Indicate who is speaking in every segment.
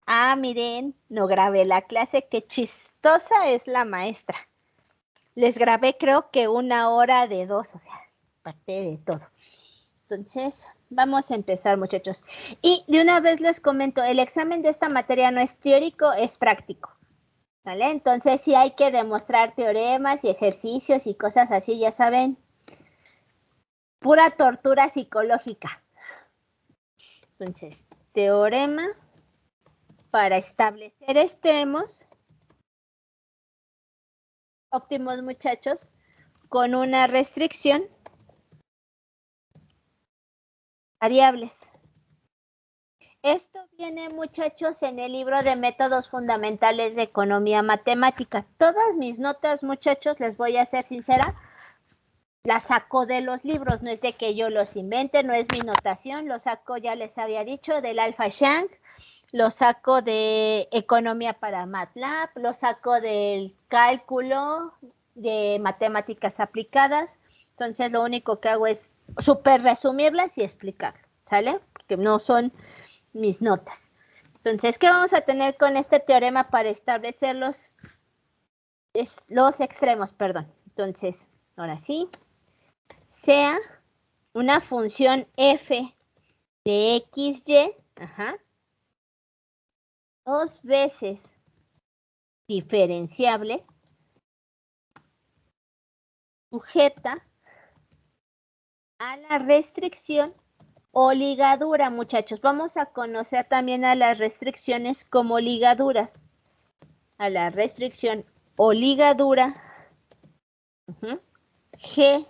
Speaker 1: Ah, miren, no grabé la clase, qué chistosa es la maestra. Les grabé creo que 1 hora de 2, o sea, parte de todo. Entonces, vamos a empezar, muchachos. Y de una vez les comento, el examen de esta materia no es teórico, es práctico. ¿Vale? Entonces sí hay que demostrar teoremas y ejercicios y cosas así, ya saben. Pura tortura psicológica. Entonces, teorema para establecer extremos óptimos, muchachos, con una restricción, variables. Esto viene, muchachos, en el libro de métodos fundamentales de economía matemática. Todas mis notas, muchachos, les voy a ser sincera, las saco de los libros, no es de que yo los invente, no es mi notación, lo saco, ya les había dicho, del Alpha Shank, lo saco de economía para MATLAB, lo saco del cálculo de matemáticas aplicadas. Entonces lo único que hago es súper resumirlas y explicarlo, ¿sale? Porque no son mis notas. Entonces, ¿qué vamos a tener con este teorema para establecer los extremos? Perdón. Entonces, ahora sí, sea una función f de xy, dos veces diferenciable, sujeta a la restricción o ligadura, muchachos. Vamos a conocer también a las restricciones como ligaduras. A la restricción o ligadura G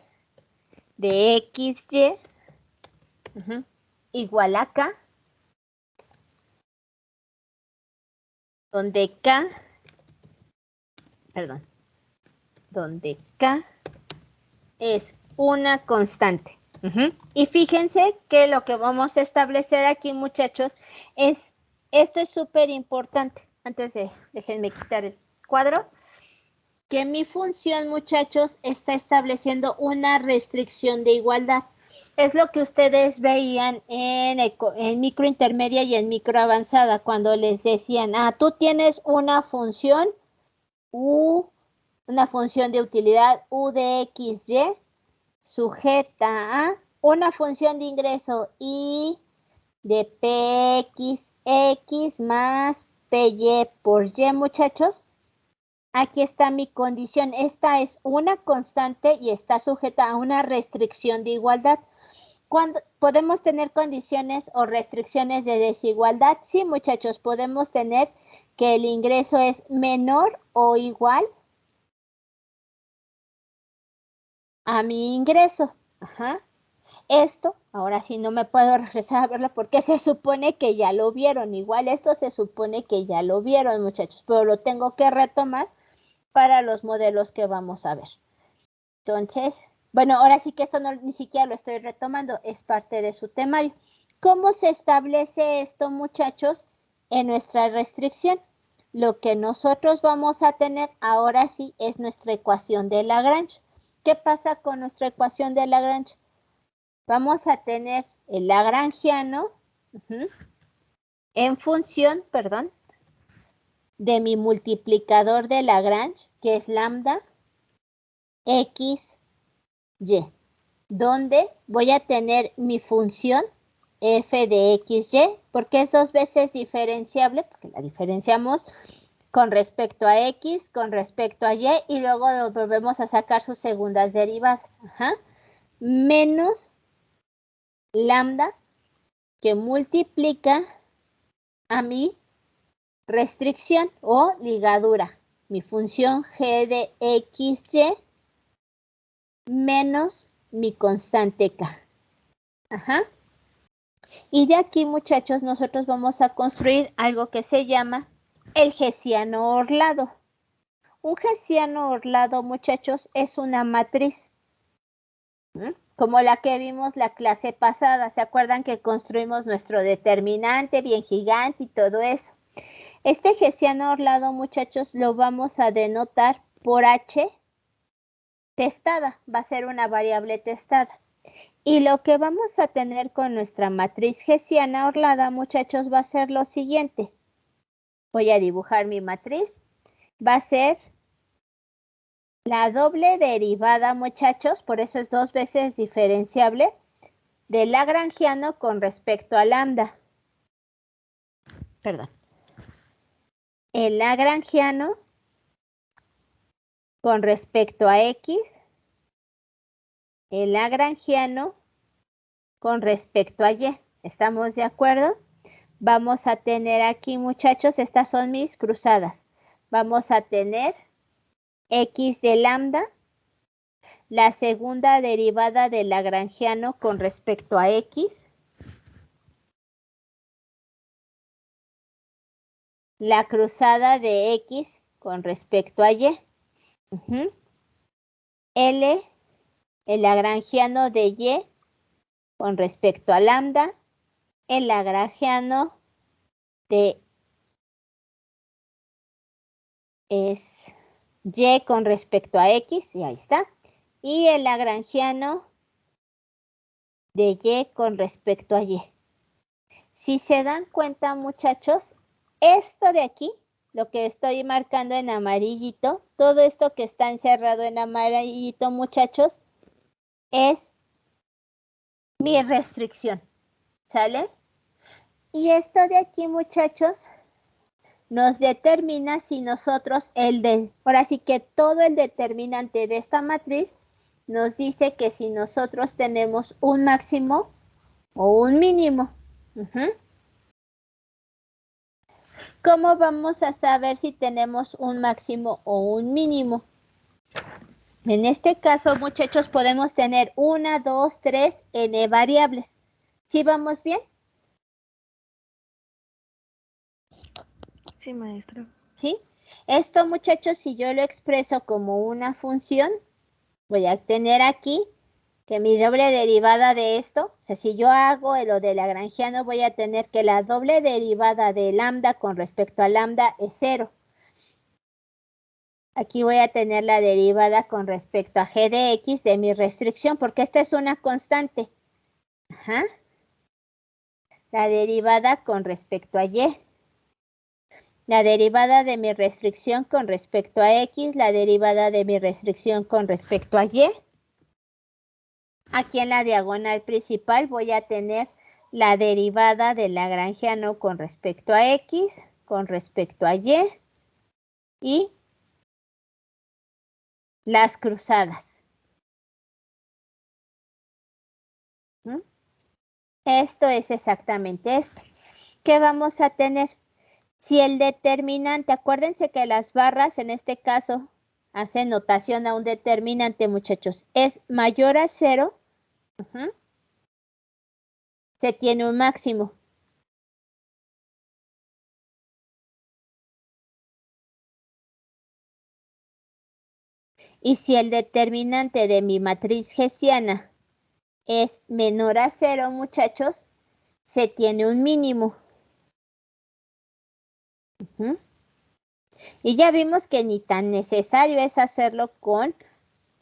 Speaker 1: de XY igual a K, donde K es una constante. Y fíjense que lo que vamos a establecer aquí, muchachos, esto es súper importante. Antes de, déjenme quitar el cuadro, que mi función, muchachos, está estableciendo una restricción de igualdad. Es lo que ustedes veían en micro intermedia y en micro avanzada, cuando les decían, tú tienes una función U, una función de utilidad U de XY, sujeta a una función de ingreso Y de PXX más PY por Y, muchachos. Aquí está mi condición. Esta es una constante y está sujeta a una restricción de igualdad. ¿Cuándo podemos tener condiciones o restricciones de desigualdad? Sí, muchachos, podemos tener que el ingreso es menor o igual a mi ingreso. Esto, ahora sí no me puedo regresar a verlo porque se supone que ya lo vieron. Igual esto se supone que ya lo vieron, muchachos, pero lo tengo que retomar para los modelos que vamos a ver. Entonces, bueno, ahora sí que esto no, ni siquiera lo estoy retomando, es parte de su temario. ¿Cómo se establece esto, muchachos, en nuestra restricción? Lo que nosotros vamos a tener ahora sí es nuestra ecuación de Lagrange. ¿Qué pasa con nuestra ecuación de Lagrange? Vamos a tener el lagrangiano en función, de mi multiplicador de Lagrange, que es lambda x, y, donde voy a tener mi función f de xy, porque es dos veces diferenciable, porque la diferenciamos con respecto a x, con respecto a y, y luego volvemos a sacar sus segundas derivadas. Menos lambda, que multiplica a mi restricción o ligadura, mi función g de xy menos mi constante k. Y de aquí, muchachos, nosotros vamos a construir algo que se llama el hessiano orlado. Un hessiano orlado, muchachos, es una matriz, como la que vimos la clase pasada. ¿Se acuerdan que construimos nuestro determinante bien gigante y todo eso? Este hessiano orlado, muchachos, lo vamos a denotar por H testada. Va a ser una variable testada. Y lo que vamos a tener con nuestra matriz hessiana orlada, muchachos, va a ser lo siguiente. Voy a dibujar mi matriz. Va a ser la doble derivada, muchachos, por eso es 2 veces diferenciable, del lagrangiano con respecto a lambda. Perdón. El lagrangiano con respecto a X, el lagrangiano con respecto a Y. ¿Estamos de acuerdo? Vamos a tener aquí, muchachos, estas son mis cruzadas. Vamos a tener X de lambda, la segunda derivada del lagrangiano con respecto a X, la cruzada de X con respecto a Y. L, el lagrangiano de Y con respecto a lambda, el lagrangiano de es Y con respecto a X, y ahí está, y el lagrangiano de Y con respecto a Y. Si se dan cuenta, muchachos, esto de aquí, lo que estoy marcando en amarillito, todo esto que está encerrado en amarillito, muchachos, es mi restricción, ¿sale? Y esto de aquí, muchachos, nos determina si nosotros ahora sí que todo el determinante de esta matriz nos dice que si nosotros tenemos un máximo o un mínimo. ¿Cómo vamos a saber si tenemos un máximo o un mínimo? En este caso, muchachos, podemos tener 1, 2, 3, n variables. ¿Sí vamos bien?
Speaker 2: Sí, maestra.
Speaker 1: ¿Sí? Esto, muchachos, si yo lo expreso como una función, voy a tener aquí que mi doble derivada de esto, o sea, si yo hago lo de lagrangiano, voy a tener que la doble derivada de lambda con respecto a lambda es 0. Aquí voy a tener la derivada con respecto a g de x de mi restricción, porque esta es una constante. La derivada con respecto a y. La derivada de mi restricción con respecto a x, la derivada de mi restricción con respecto a y. Aquí en la diagonal principal voy a tener la derivada del lagrangiano con respecto a x, con respecto a y las cruzadas. Esto es exactamente esto. ¿Qué vamos a tener? Si el determinante, acuérdense que las barras en este caso hacen notación a un determinante, muchachos, es mayor a 0, se tiene un máximo. Y si el determinante de mi matriz hessiana es menor a 0, muchachos, se tiene un mínimo. Y ya vimos que ni tan necesario es hacerlo con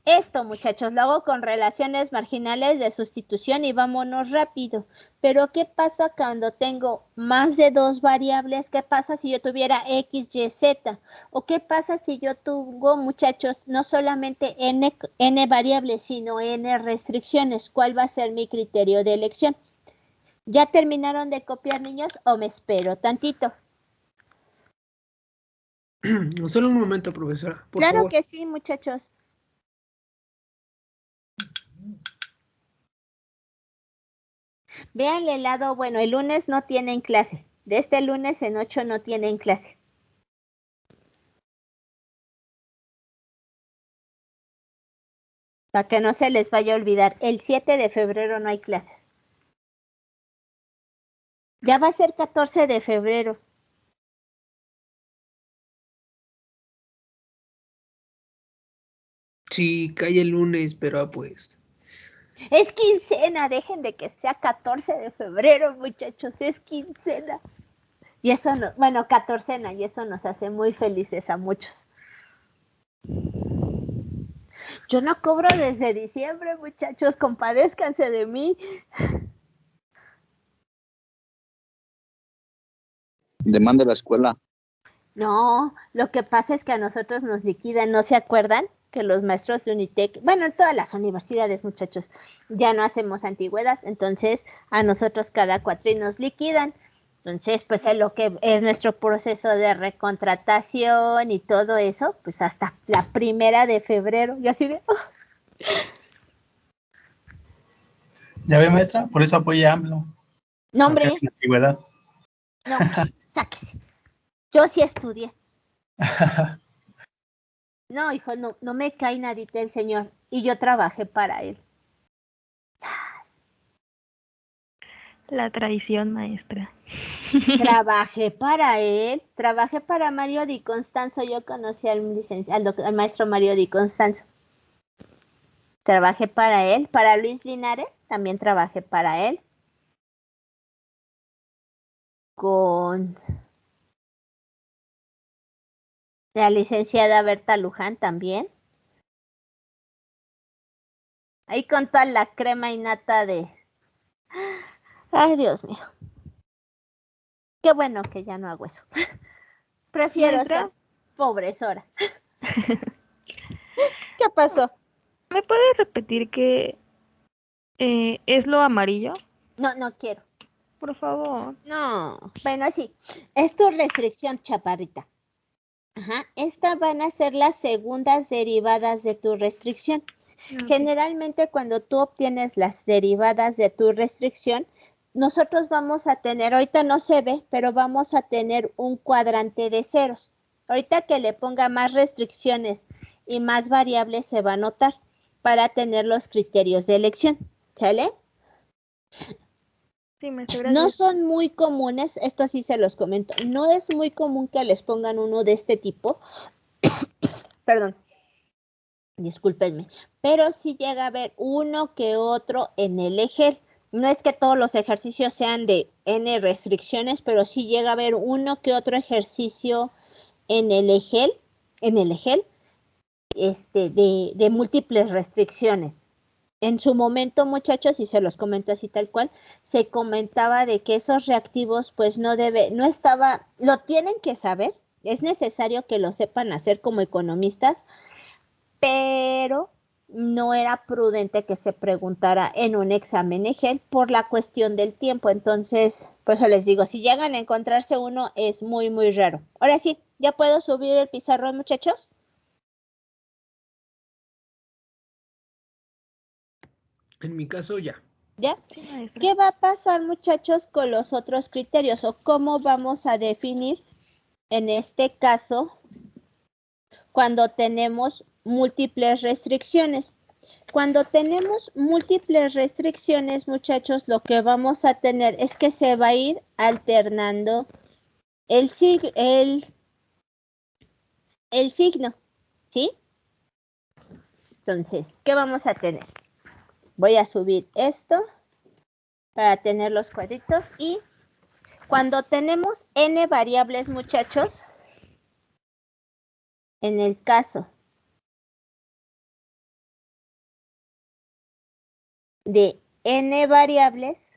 Speaker 1: esto, muchachos. Lo hago con relaciones marginales de sustitución y vámonos rápido. Pero ¿qué pasa cuando tengo más de 2 variables? ¿Qué pasa si yo tuviera x, y, z? ¿O qué pasa si yo tengo, muchachos, no solamente n variables, sino n restricciones? ¿Cuál va a ser mi criterio de elección? ¿Ya terminaron de copiar, niños, o me espero tantito?
Speaker 3: Solo un momento, profesora, por
Speaker 1: Claro
Speaker 3: favor.
Speaker 1: que sí, muchachos. Véanle el lado, bueno, el lunes no tienen clase. De este lunes en 8 no tienen clase. Para que no se les vaya a olvidar, el 7 de febrero no hay clases. Ya va a ser 14 de febrero.
Speaker 3: Sí, cae el lunes, pero pues.
Speaker 1: Es quincena, dejen de que sea 14 de febrero, muchachos, es quincena. Y eso no, bueno, catorcena, y eso nos hace muy felices a muchos. Yo no cobro desde diciembre, muchachos, compadézcanse de mí.
Speaker 4: Demanda la escuela.
Speaker 1: No, lo que pasa es que a nosotros nos liquidan, ¿no se acuerdan? Que los maestros de Unitec, bueno, en todas las universidades, muchachos, ya no hacemos antigüedad, entonces a nosotros cada cuatri nos liquidan. Entonces, pues en lo que es nuestro proceso de recontratación y todo eso, pues hasta la 1 de febrero, y así de,
Speaker 2: ¿Ya ve, maestra? Por eso apoya a AMLO.
Speaker 1: no,
Speaker 2: Porque
Speaker 1: hombre,
Speaker 2: es la antigüedad.
Speaker 1: no, sáquese. Yo sí estudié. No, hijo, no me cae nadita el señor, y yo trabajé para él.
Speaker 4: La traición, maestra.
Speaker 1: Trabajé para él, trabajé para Mario Di Constanzo, yo conocí al maestro Mario Di Constanzo. Trabajé para él, para Luis Linares, también trabajé para él. Con la licenciada Berta Luján también. Ahí con toda la crema y nata de... Ay, Dios mío. Qué bueno que ya no hago eso. Prefiero
Speaker 4: ¿Maestra?
Speaker 1: ser pobresora. ¿Qué pasó?
Speaker 4: ¿Me puedes repetir qué es lo amarillo?
Speaker 1: No quiero.
Speaker 4: Por favor.
Speaker 1: No. Bueno, sí. Es tu restricción, chaparrita. Ajá. Estas van a ser las segundas derivadas de tu restricción.
Speaker 4: Ok.
Speaker 1: Generalmente cuando tú obtienes las derivadas de tu restricción, nosotros vamos a tener, ahorita no se ve, pero vamos a tener un cuadrante de ceros. Ahorita que le ponga más restricciones y más variables se va a notar para tener los criterios de elección. ¿Sale?
Speaker 4: Sí, maestra,
Speaker 1: No
Speaker 4: gracias.
Speaker 1: son muy comunes, esto sí se los comento, no es muy común que les pongan uno de este tipo. Perdón. Discúlpenme, pero sí llega a haber uno que otro en el EGEL. No es que todos los ejercicios sean de N restricciones, pero sí llega a haber uno que otro ejercicio en el EGEL, de múltiples restricciones. En su momento, muchachos, y se los comento así tal cual, se comentaba de que esos reactivos, pues no estaba, lo tienen que saber, es necesario que lo sepan hacer como economistas, pero no era prudente que se preguntara en un examen EGEL por la cuestión del tiempo. Entonces, por eso les digo, si llegan a encontrarse uno, es muy, muy raro. Ahora sí, ¿ya puedo subir el pizarrón, muchachos?
Speaker 3: En mi caso, ya.
Speaker 1: ¿Ya?
Speaker 4: Sí, maestra.
Speaker 1: ¿Qué va a pasar, muchachos, con los otros criterios o cómo vamos a definir en este caso cuando tenemos múltiples restricciones? Cuando tenemos múltiples restricciones, muchachos, lo que vamos a tener es que se va a ir alternando el signo, ¿sí? Entonces, ¿qué vamos a tener? Voy a subir esto para tener los cuadritos y cuando tenemos n variables, muchachos, en el caso de n variables,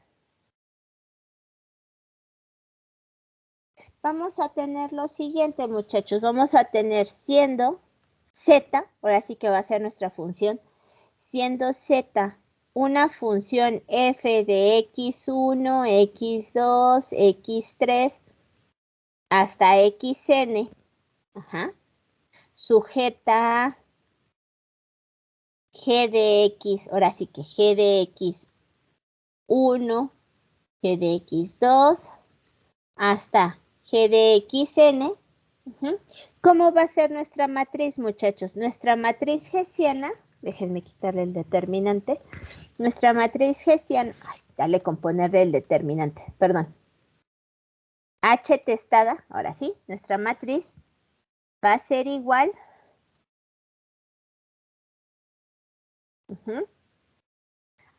Speaker 1: vamos a tener lo siguiente, muchachos. Vamos a tener siendo z, ahora sí que va a ser nuestra función, siendo z una función f de x1, x2, x3 hasta xn, sujeta a g de x, ahora sí que g de x1, g de x2 hasta g de xn. ¿Cómo va a ser nuestra matriz, muchachos? Nuestra matriz hessiana, déjenme quitarle el determinante. Nuestra matriz hessiana, dale con ponerle el determinante, perdón. H testada, ahora sí, nuestra matriz va a ser igual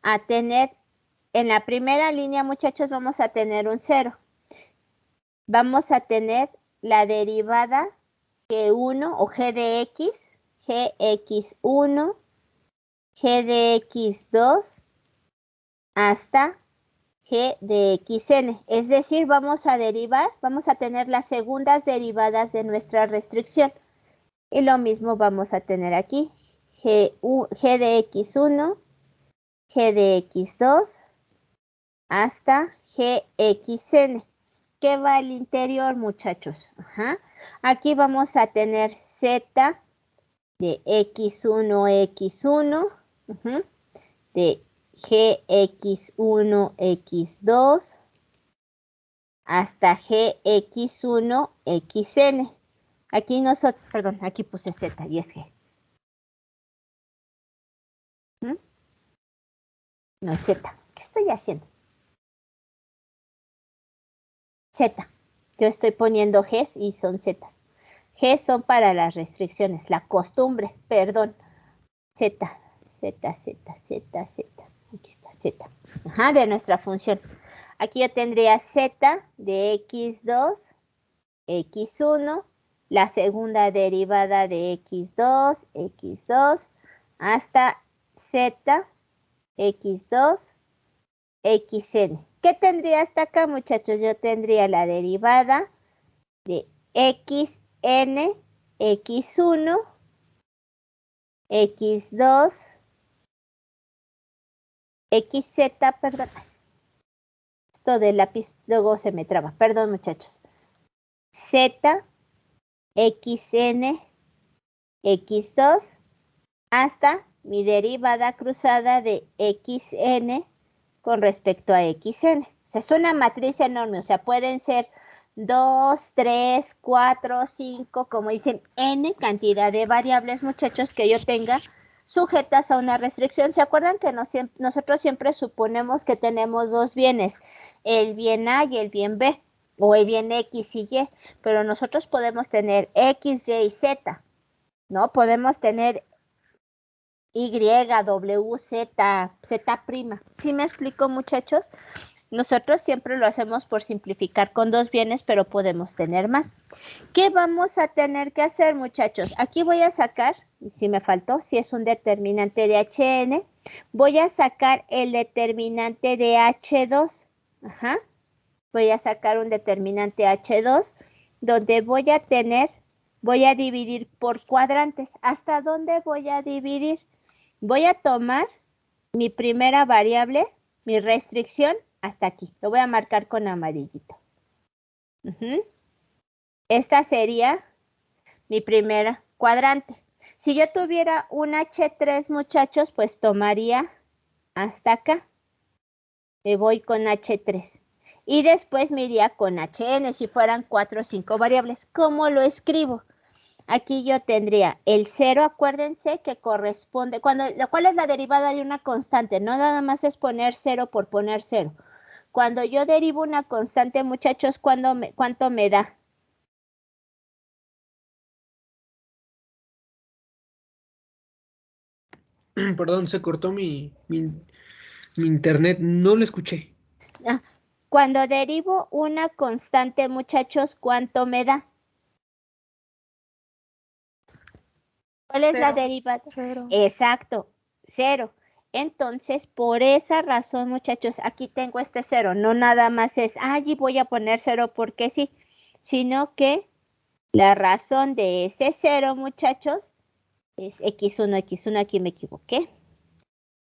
Speaker 1: a tener, en la primera línea, muchachos, vamos a tener un 0. Vamos a tener la derivada G1 o G de X, Gx1, G de X2 hasta g de xn. Es decir, vamos a derivar, vamos a tener las segundas derivadas de nuestra restricción. Y lo mismo vamos a tener aquí, g de x1, g de x2, hasta gxn. ¿Qué va al interior, muchachos? Ajá. Aquí vamos a tener z de x1, x1, de gx1, x2, hasta gx1, xn. Aquí nosotros, perdón, aquí puse z y es g. No es z. ¿Qué estoy haciendo? Z. Yo estoy poniendo Gs y son Zs. G son para las restricciones, la costumbre, perdón. Z, Z, Z, Z, Z. Aquí está Z. Ajá, de nuestra función. Aquí yo tendría Z de x2, x1, la segunda derivada de x2, x2, hasta Z, x2, xn. ¿Qué tendría hasta acá, muchachos? Yo tendría la derivada de xn, x1, x2, xz, perdón. Esto del lápiz luego se me traba. Perdón, muchachos. Z, xn, x2, hasta mi derivada cruzada de xn con respecto a xn. O sea, es una matriz enorme, o sea, pueden ser 2, 3, 4, 5, como dicen, n cantidad de variables, muchachos, que yo tenga sujetas a una restricción. ¿Se acuerdan que nosotros siempre suponemos que tenemos dos bienes, el bien A y el bien B, o el bien X y Y, pero nosotros podemos tener X, Y y Z, ¿no? Podemos tener Y, W, Z, Z'. ¿Sí me explico, muchachos? Nosotros siempre lo hacemos por simplificar con dos bienes, pero podemos tener más. ¿Qué vamos a tener que hacer, muchachos? Aquí voy a sacar, si me faltó, si es un determinante de Hn, voy a sacar el determinante de H2. Ajá. Voy a sacar un determinante H2, donde voy a dividir por cuadrantes. ¿Hasta dónde voy a dividir? Voy a tomar mi primera variable, mi restricción, hasta aquí. Lo voy a marcar con amarillito. Esta sería mi primera cuadrante. Si yo tuviera un H3, muchachos, pues tomaría hasta acá. Me voy con H3. Y después me iría con Hn si fueran 4 o 5 variables. ¿Cómo lo escribo? Aquí yo tendría el 0, acuérdense que corresponde, ¿cuál es la derivada de una constante? No nada más es poner 0 por poner 0. Cuando yo derivo una constante, muchachos, ¿cuánto me da?
Speaker 3: Perdón, se cortó mi internet, no lo escuché.
Speaker 1: Cuando derivo una constante, muchachos, ¿cuánto me da? ¿Cuál es la derivada?
Speaker 4: 0.
Speaker 1: Exacto, 0. Entonces, por esa razón, muchachos, aquí tengo este 0. No nada más es, allí voy a poner 0 porque sí, sino que la razón de ese 0, muchachos, es x1, x1, aquí me equivoqué.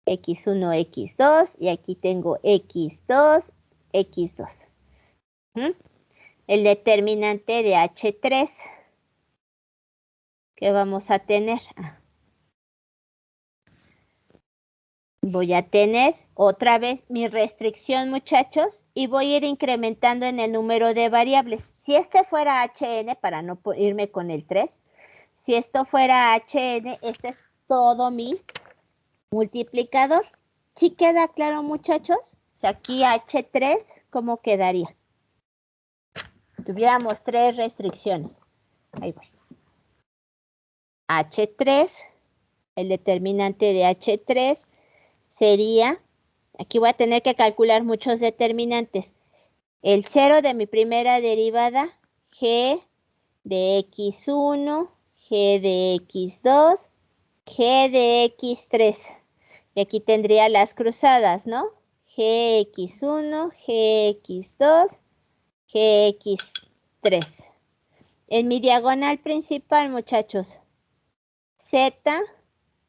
Speaker 1: x1, x2, y aquí tengo x2, x2. El determinante de H3 que vamos a tener. Voy a tener otra vez mi restricción, muchachos, y voy a ir incrementando en el número de variables. Si este fuera Hn, para no irme con el 3, si esto fuera Hn, este es todo mi multiplicador. ¿Sí queda claro, muchachos? O sea, aquí H3, ¿cómo quedaría? Tuviéramos 3 restricciones. Ahí voy. H3, el determinante de H3 sería, aquí voy a tener que calcular muchos determinantes. El 0 de mi primera derivada, g de x1, g de x2, g de x3. Y aquí tendría las cruzadas, ¿no? GX1, GX2, GX3. En mi diagonal principal, muchachos, Z,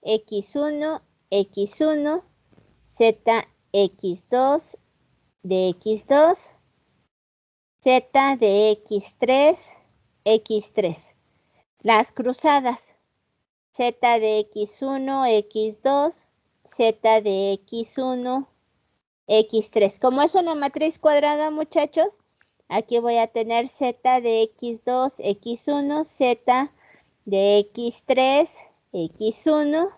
Speaker 1: X1, X1, Z, X2, de X2, Z de X3, X3. Las cruzadas, Z de X1, X2, Z de X1, X3. Como es una matriz cuadrada, muchachos, aquí voy a tener Z de X2, X1, Z de X3, X1,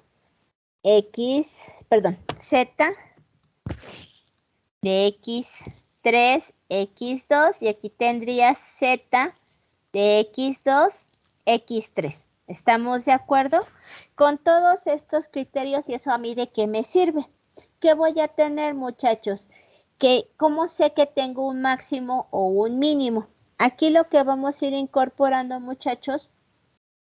Speaker 1: Z de X3, X2, y aquí tendría Z de X2, X3. ¿Estamos de acuerdo? Con todos estos criterios, ¿y eso a mí de qué me sirve? ¿Qué voy a tener, muchachos? ¿Cómo sé que tengo un máximo o un mínimo? Aquí lo que vamos a ir incorporando, muchachos,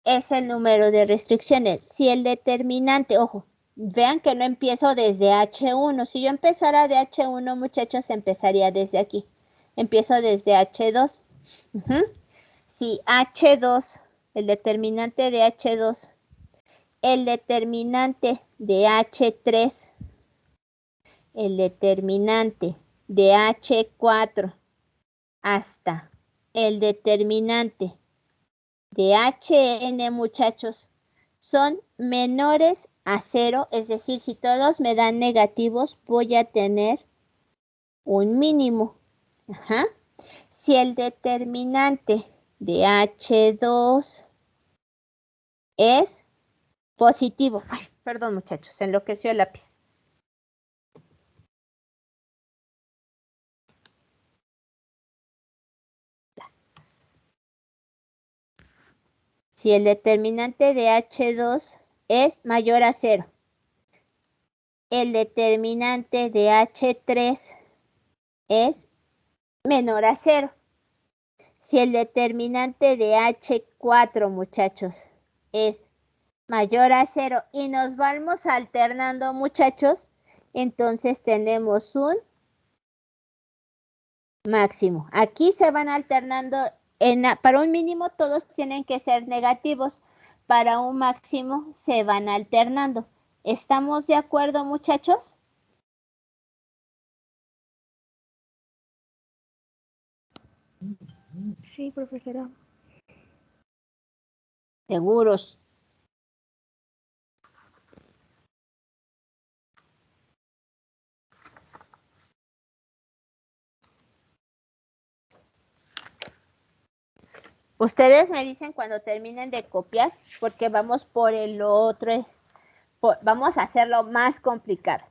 Speaker 1: es el número de restricciones. Si el determinante, ojo, vean que no empiezo desde H1. Si yo empezara de H1, muchachos, empezaría desde aquí. Empiezo desde H2. Si H2, el determinante de H2, el determinante de H3, el determinante de H4, hasta el determinante de Hn, muchachos, son menores a 0, es decir, si todos me dan negativos, voy a tener un mínimo. Si el determinante de H2 es positivo. Ay, perdón, muchachos, se enloqueció el lápiz. Si el determinante de H2 es mayor a 0, el determinante de H3 es menor a 0. Si el determinante de H4, muchachos, es mayor a 0 y nos vamos alternando, muchachos, entonces tenemos un máximo. Aquí se van alternando. Para un mínimo todos tienen que ser negativos. Para un máximo se van alternando. ¿Estamos de acuerdo, muchachos?
Speaker 4: Sí, profesora.
Speaker 1: Seguros. Ustedes me dicen cuando terminen de copiar, porque vamos por el otro, vamos a hacerlo más complicado.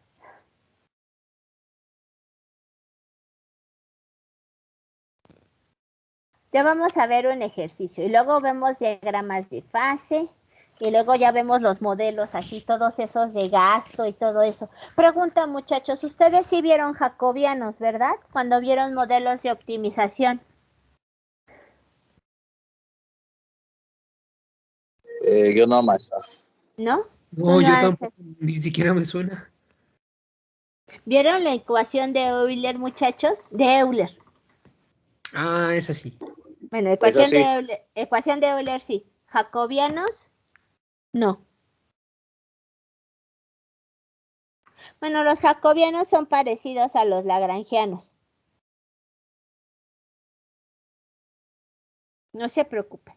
Speaker 1: Ya vamos a ver un ejercicio y luego vemos diagramas de fase y luego ya vemos los modelos, así todos esos de gasto y todo eso. Pregunta, muchachos, ustedes sí vieron jacobianos, ¿verdad? Cuando vieron modelos de optimización.
Speaker 5: Yo no, maestra.
Speaker 1: ¿No?
Speaker 3: No, yo tampoco, ni siquiera me suena.
Speaker 1: ¿Vieron la ecuación de Euler, muchachos? De Euler.
Speaker 3: Ah, esa sí.
Speaker 1: Bueno,
Speaker 5: Esa sí.
Speaker 1: ecuación de Euler sí. ¿Jacobianos? No. Bueno, los jacobianos son parecidos a los lagrangianos. No se preocupen.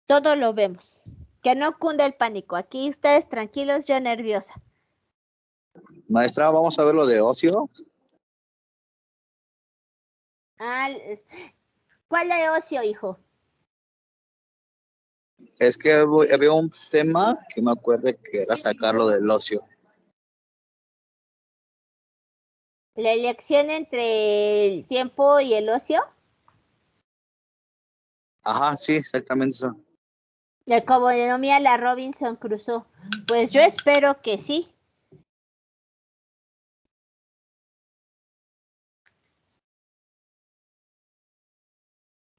Speaker 1: Todo lo vemos. Que no cunda el pánico. Aquí ustedes tranquilos, yo nerviosa.
Speaker 5: Maestra, vamos a ver lo de ocio.
Speaker 1: ¿Cuál de ocio, hijo?
Speaker 5: Es que había un tema que me acuerdo que era sacarlo del ocio.
Speaker 1: ¿La elección entre el tiempo y el ocio?
Speaker 5: Ajá, sí, exactamente eso.
Speaker 1: Como denomina la Robinson Crusoe. Pues yo espero que sí.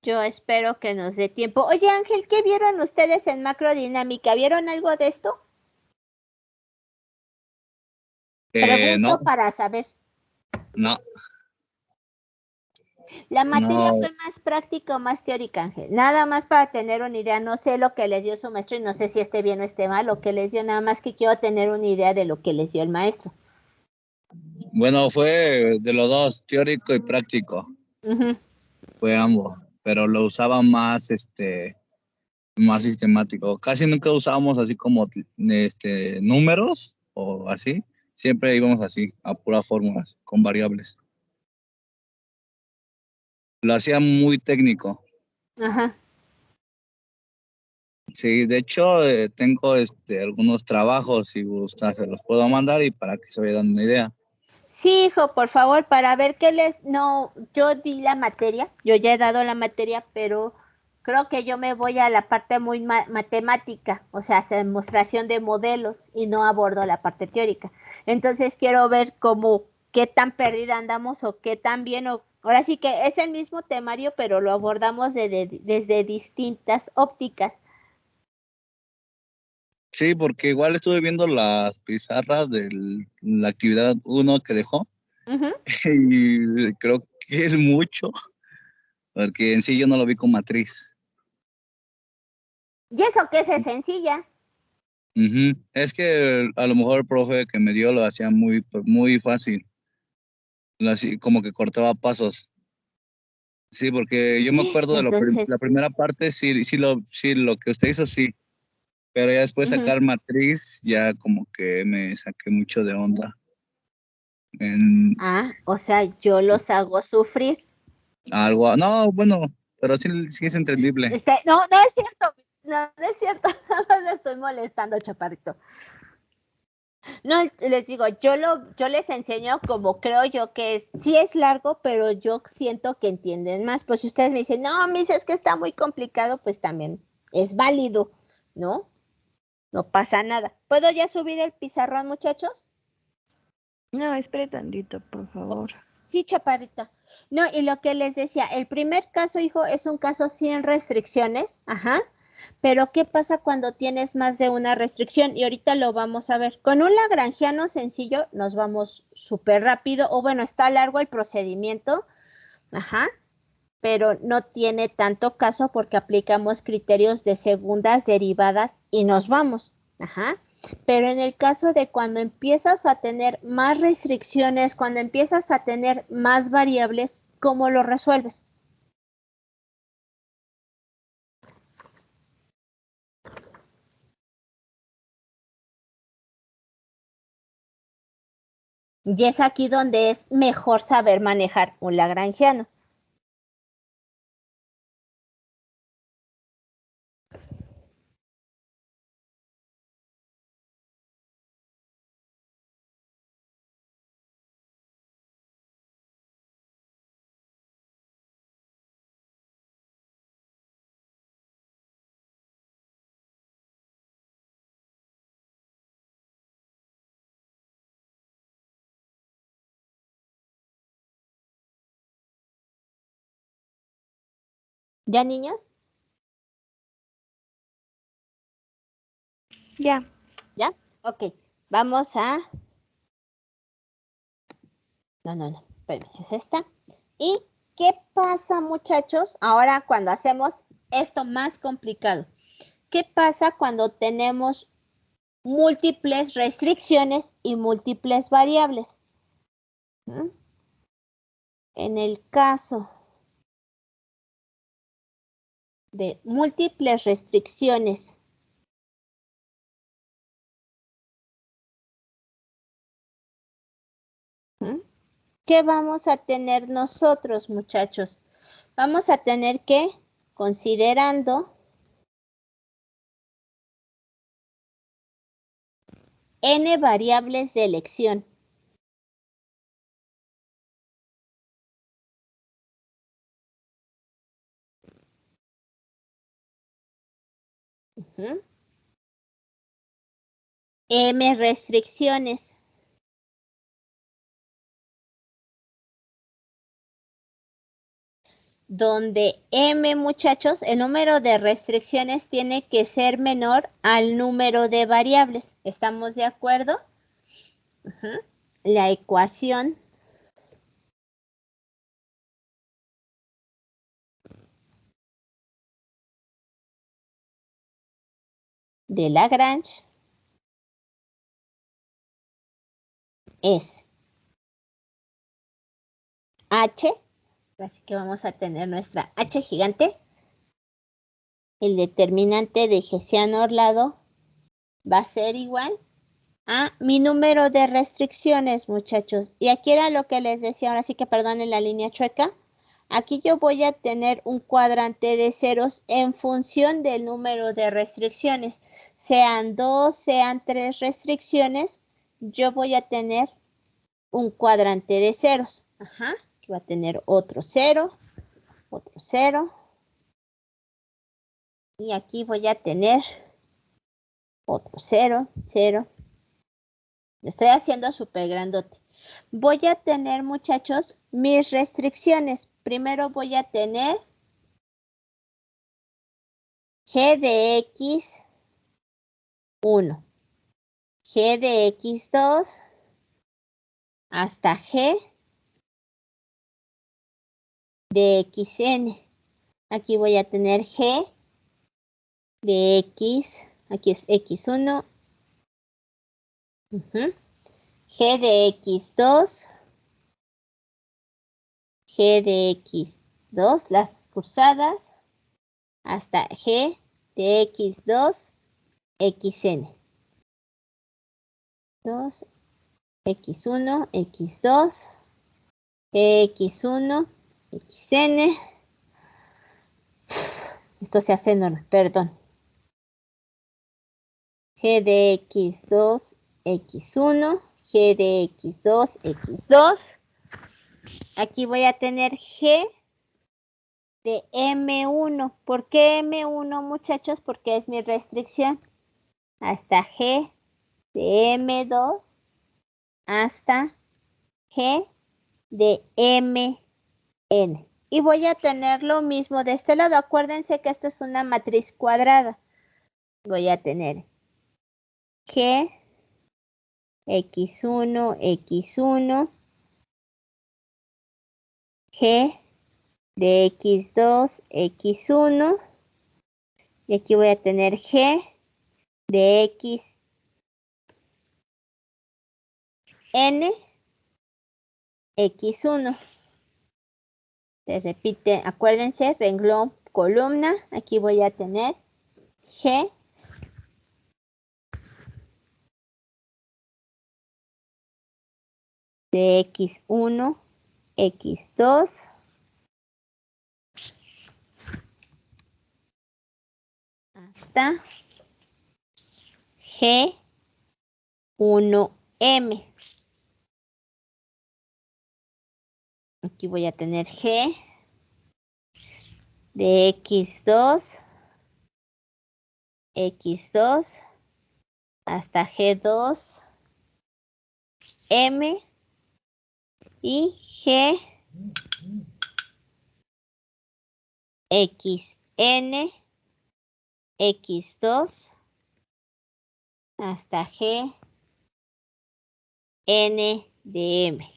Speaker 1: Yo espero que nos dé tiempo. Oye, Ángel, ¿qué vieron ustedes en macrodinámica? ¿Vieron algo de esto? Pregunto
Speaker 5: No,
Speaker 1: para saber.
Speaker 5: No,
Speaker 1: ¿La materia
Speaker 5: no.
Speaker 1: fue más práctica o más teórica, Ángel? Nada más para tener una idea, no sé lo que les dio su maestro y no sé si esté bien o esté mal lo que les dio, nada más que quiero tener una idea de lo que les dio el maestro.
Speaker 5: Bueno, fue de los dos, teórico y práctico.
Speaker 1: Ujú.
Speaker 5: Fue ambos, pero lo usaba más, más sistemático. Casi nunca usábamos así como, números o así. Siempre íbamos así, a puras fórmulas, con variables. Lo hacía muy técnico.
Speaker 1: Ajá.
Speaker 5: Sí, de hecho, tengo algunos trabajos, si gusta, se los puedo mandar y para que se vayan dando una idea.
Speaker 1: Sí, hijo, por favor, para ver qué les... No, yo di la materia, yo ya he dado la materia, pero creo que yo me voy a la parte muy matemática, o sea, demostración de modelos y no abordo la parte teórica. Entonces quiero ver cómo, qué tan perdida andamos o qué tan bien, o ahora sí que es el mismo temario, pero lo abordamos desde distintas ópticas.
Speaker 5: Sí, porque igual estuve viendo las pizarras de la actividad uno que dejó
Speaker 1: Ujú.
Speaker 5: y creo que es mucho, porque en sí yo no lo vi con matriz.
Speaker 1: Y eso que es sencilla.
Speaker 5: Ujú. Es que a lo mejor el profe que me dio lo hacía muy, muy fácil, como que cortaba pasos. Sí, porque yo me acuerdo de
Speaker 1: Entonces,
Speaker 5: la primera parte, sí, lo que usted hizo, sí, pero ya después
Speaker 1: ujú.
Speaker 5: sacar matriz, ya como que me saqué mucho de onda. En
Speaker 1: Ah, o sea, yo los hago sufrir.
Speaker 5: algo, no, bueno, pero sí, sí es entendible.
Speaker 1: No, no es cierto, no, no es cierto, nada más le estoy molestando, chaparrito. No, les digo, yo les enseño como creo yo que es, sí es largo, pero yo siento que entienden más. Pues si ustedes me dicen, no, mis, es que está muy complicado, pues también es válido, ¿no? No pasa nada. ¿Puedo ya subir el pizarrón, muchachos?
Speaker 4: No, espere tantito, por
Speaker 1: Ok.
Speaker 4: favor.
Speaker 1: Sí, chaparrita. No, y lo que les decía, el primer caso, hijo, es un caso sin restricciones, ajá. Pero ¿qué pasa cuando tienes más de una restricción? Y ahorita lo vamos a ver. Con un lagrangiano sencillo nos vamos súper rápido, o bueno, está largo el procedimiento, ajá, pero no tiene tanto caso porque aplicamos criterios de segundas derivadas y nos vamos, ajá. Pero en el caso de cuando empiezas a tener más restricciones, cuando empiezas a tener más variables, ¿cómo lo resuelves? Y es aquí donde es mejor saber manejar un lagrangiano. ¿Ya, niños?
Speaker 4: Ya.
Speaker 1: ¿Ya? Ok, vamos a... No, no, no, espérame, es esta. ¿Y qué pasa, muchachos, ahora cuando hacemos esto más complicado? ¿Qué pasa cuando tenemos múltiples restricciones y múltiples variables? ¿Mm? En el caso de múltiples restricciones, ¿mm? ¿Qué vamos a tener nosotros, muchachos? Vamos a tener que, considerando n variables de elección. ¿Mm? M restricciones. Donde M, muchachos, el número de restricciones tiene que ser menor al número de variables. ¿Estamos de acuerdo? La ecuación de Lagrange es H, así que vamos a tener nuestra H gigante. El determinante de Hessiano-Orlado va a ser igual a mi número de restricciones, muchachos. Y aquí era lo que les decía, ahora sí que perdonen la línea chueca. Aquí yo voy a tener un cuadrante de ceros en función del número de restricciones. Sean 2, sean 3 restricciones, yo voy a tener un cuadrante de ceros. Ajá, aquí va a tener otro 0, otro 0. Y aquí voy a tener otro 0, 0. Lo estoy haciendo súper grandote. Voy a tener, muchachos, mis restricciones. Primero voy a tener G de X1, G de X2, hasta G de Xn. Aquí voy a tener G de X, aquí es X1, G de X2, G de X2, las cruzadas, hasta G de X2, Xn. 2, X1, X2, X1, Xn. Esto se hace enorme, perdón. G de X2, X1, G de X2, X2. Aquí voy a tener G de M1. ¿Por qué M1, muchachos? Porque es mi restricción. Hasta G de M2 hasta G de Mn. Y voy a tener lo mismo de este lado. Acuérdense que esto es una matriz cuadrada. Voy a tener G, X1, X1, G de X2, X1. Y aquí voy a tener G de Xn, X1. Se repite, acuérdense, renglón, columna. Aquí voy a tener G de X1, X2, hasta G1M. Aquí voy a tener G de X2, X2, hasta G2, M y G XN, X2, hasta G N de M.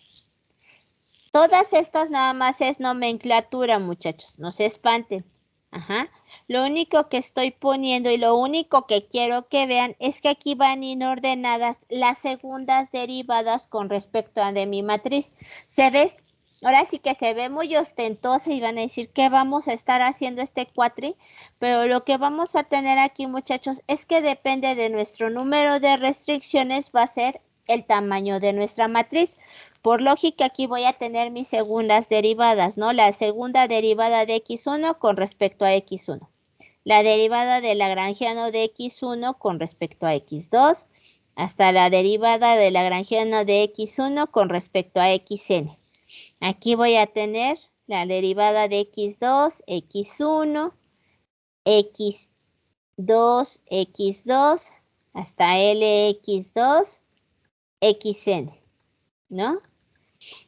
Speaker 1: Todas estas nada más es nomenclatura, muchachos, no se espanten. Ajá. Lo único que estoy poniendo y lo único que quiero que vean es que aquí van inordenadas las segundas derivadas con respecto a de mi matriz. ¿Se ve? Ahora sí que se ve muy ostentosa y van a decir que vamos a estar haciendo este cuatri, pero lo que vamos a tener aquí, muchachos, es que depende de nuestro número de restricciones, va a ser el tamaño de nuestra matriz. Por lógica, aquí voy a tener mis segundas derivadas, ¿no? La segunda derivada de X1 con respecto a X1. La derivada de lagrangiano de X1 con respecto a X2. Hasta la derivada de lagrangiano de X1 con respecto a Xn. Aquí voy a tener la derivada de X2, X1, X2, X2, hasta LX2, Xn, ¿no?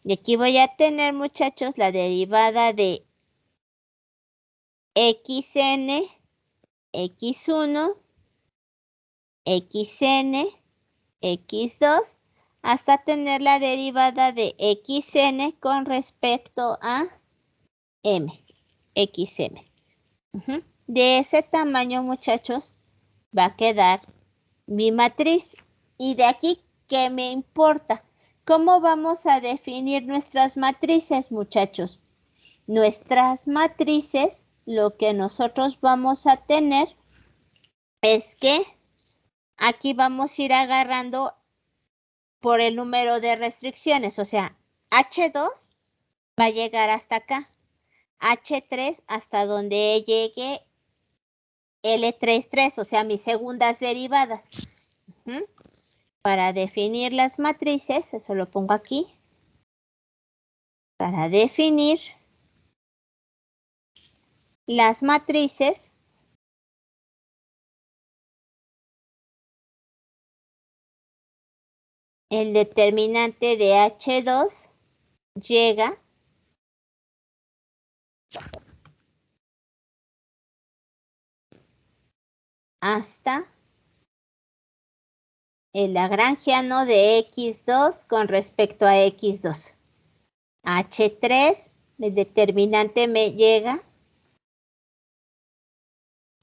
Speaker 1: Y aquí voy a tener, muchachos, la derivada de Xn, X1, Xn, X2, hasta tener la derivada de Xn con respecto a M, Xm. De ese tamaño, muchachos, va a quedar mi matriz. Y de aquí, ¿qué me importa? ¿Cómo vamos a definir nuestras matrices, muchachos? Nuestras matrices, lo que nosotros vamos a tener es que aquí vamos a ir agarrando por el número de restricciones, o sea, H2 va a llegar hasta acá, H3 hasta donde llegue L33, o sea, mis segundas derivadas. Para definir las matrices, eso lo pongo aquí, para definir las matrices, el determinante de H2 llega hasta el lagrangiano de X2 con respecto a X2. H3, el determinante me llega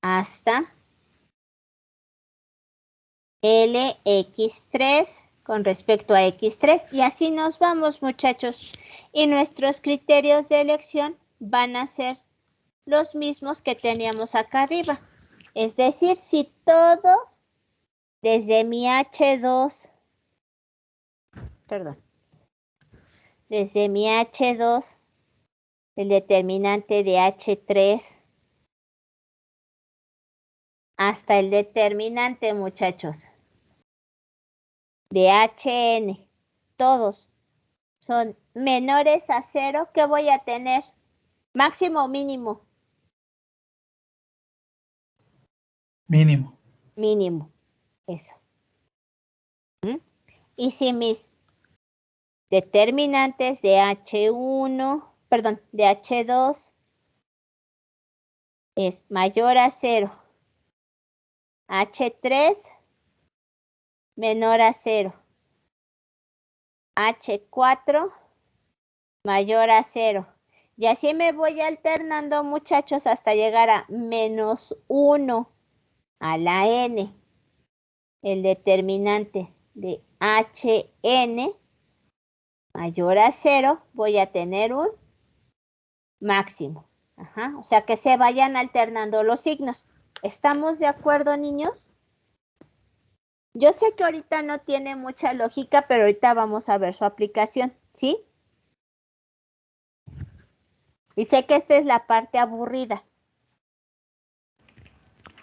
Speaker 1: hasta LX3 con respecto a X3 y así nos vamos, muchachos. Y nuestros criterios de elección van a ser los mismos que teníamos acá arriba. Es decir, si todos desde mi H2, desde mi H2, el determinante de H3, hasta el determinante, muchachos, de HN, todos son menores a 0, ¿qué voy a tener? ¿Máximo o mínimo?
Speaker 2: Mínimo.
Speaker 1: Mínimo, eso. Y si mis determinantes de H1, perdón, de H2 es mayor a 0, H3 menor a 0, H4 mayor a 0. Y así me voy alternando, muchachos, hasta llegar a -1 a la n. El determinante de Hn mayor a 0, voy a tener un máximo. O sea que se vayan alternando los signos. ¿Estamos de acuerdo, niños? Yo sé que ahorita no tiene mucha lógica, pero ahorita vamos a ver su aplicación, ¿sí? Y sé que esta es la parte aburrida.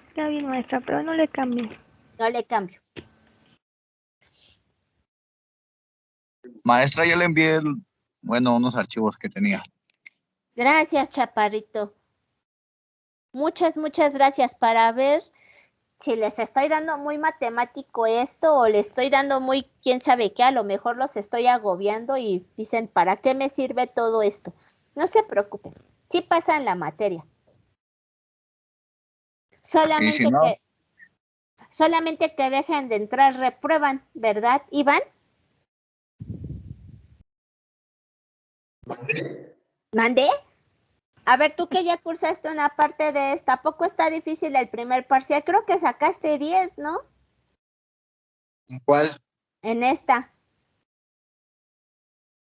Speaker 4: Está bien, maestra, pero no le cambie.
Speaker 1: No le cambio.
Speaker 5: Maestra, ya le envié, unos archivos que tenía.
Speaker 1: Gracias, chaparrito. Muchas gracias para ver si les estoy dando muy matemático esto o le estoy dando muy quién sabe qué. A lo mejor los estoy agobiando y dicen, ¿para qué me sirve todo esto? No se preocupen, sí pasan la materia.
Speaker 5: Y si no,
Speaker 1: Solamente que dejen de entrar, reprueban, ¿verdad, Iván? ¿Mandé? A ver, tú que ya cursaste una parte de esta, ¿a poco está difícil el primer parcial? Creo que sacaste 10, ¿no?
Speaker 3: ¿Cuál?
Speaker 1: En esta.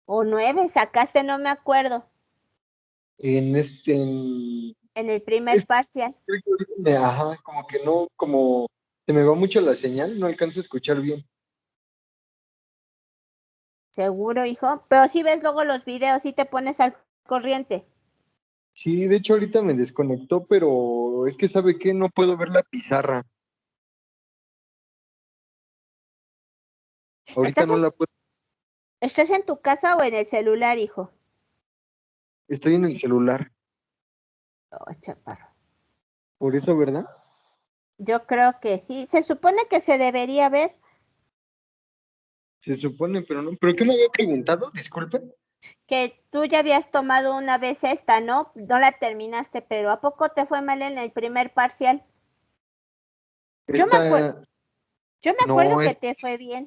Speaker 1: O 9 sacaste, no me acuerdo.
Speaker 3: En
Speaker 1: En el primer parcial.
Speaker 3: creo que ahorita como que no, como se me va mucho la señal, no alcanzo a escuchar bien.
Speaker 1: Seguro, hijo. Pero si ves luego los videos y te pones al corriente.
Speaker 3: Sí, de hecho ahorita me desconectó, pero es que ¿sabe qué? No puedo ver la pizarra. Ahorita no la puedo.
Speaker 1: ¿Estás en tu casa o en el celular, hijo?
Speaker 3: Estoy en el celular.
Speaker 1: Oh, chaparro.
Speaker 3: Por eso, ¿verdad?
Speaker 1: Yo creo que sí. Se supone que se debería ver.
Speaker 3: Se supone, pero no. ¿Pero qué me había preguntado? Disculpe.
Speaker 1: Que tú ya habías tomado una vez esta, ¿no? No la terminaste, pero ¿a poco te fue mal en el primer parcial? Yo me acuerdo
Speaker 3: No,
Speaker 1: que te fue bien.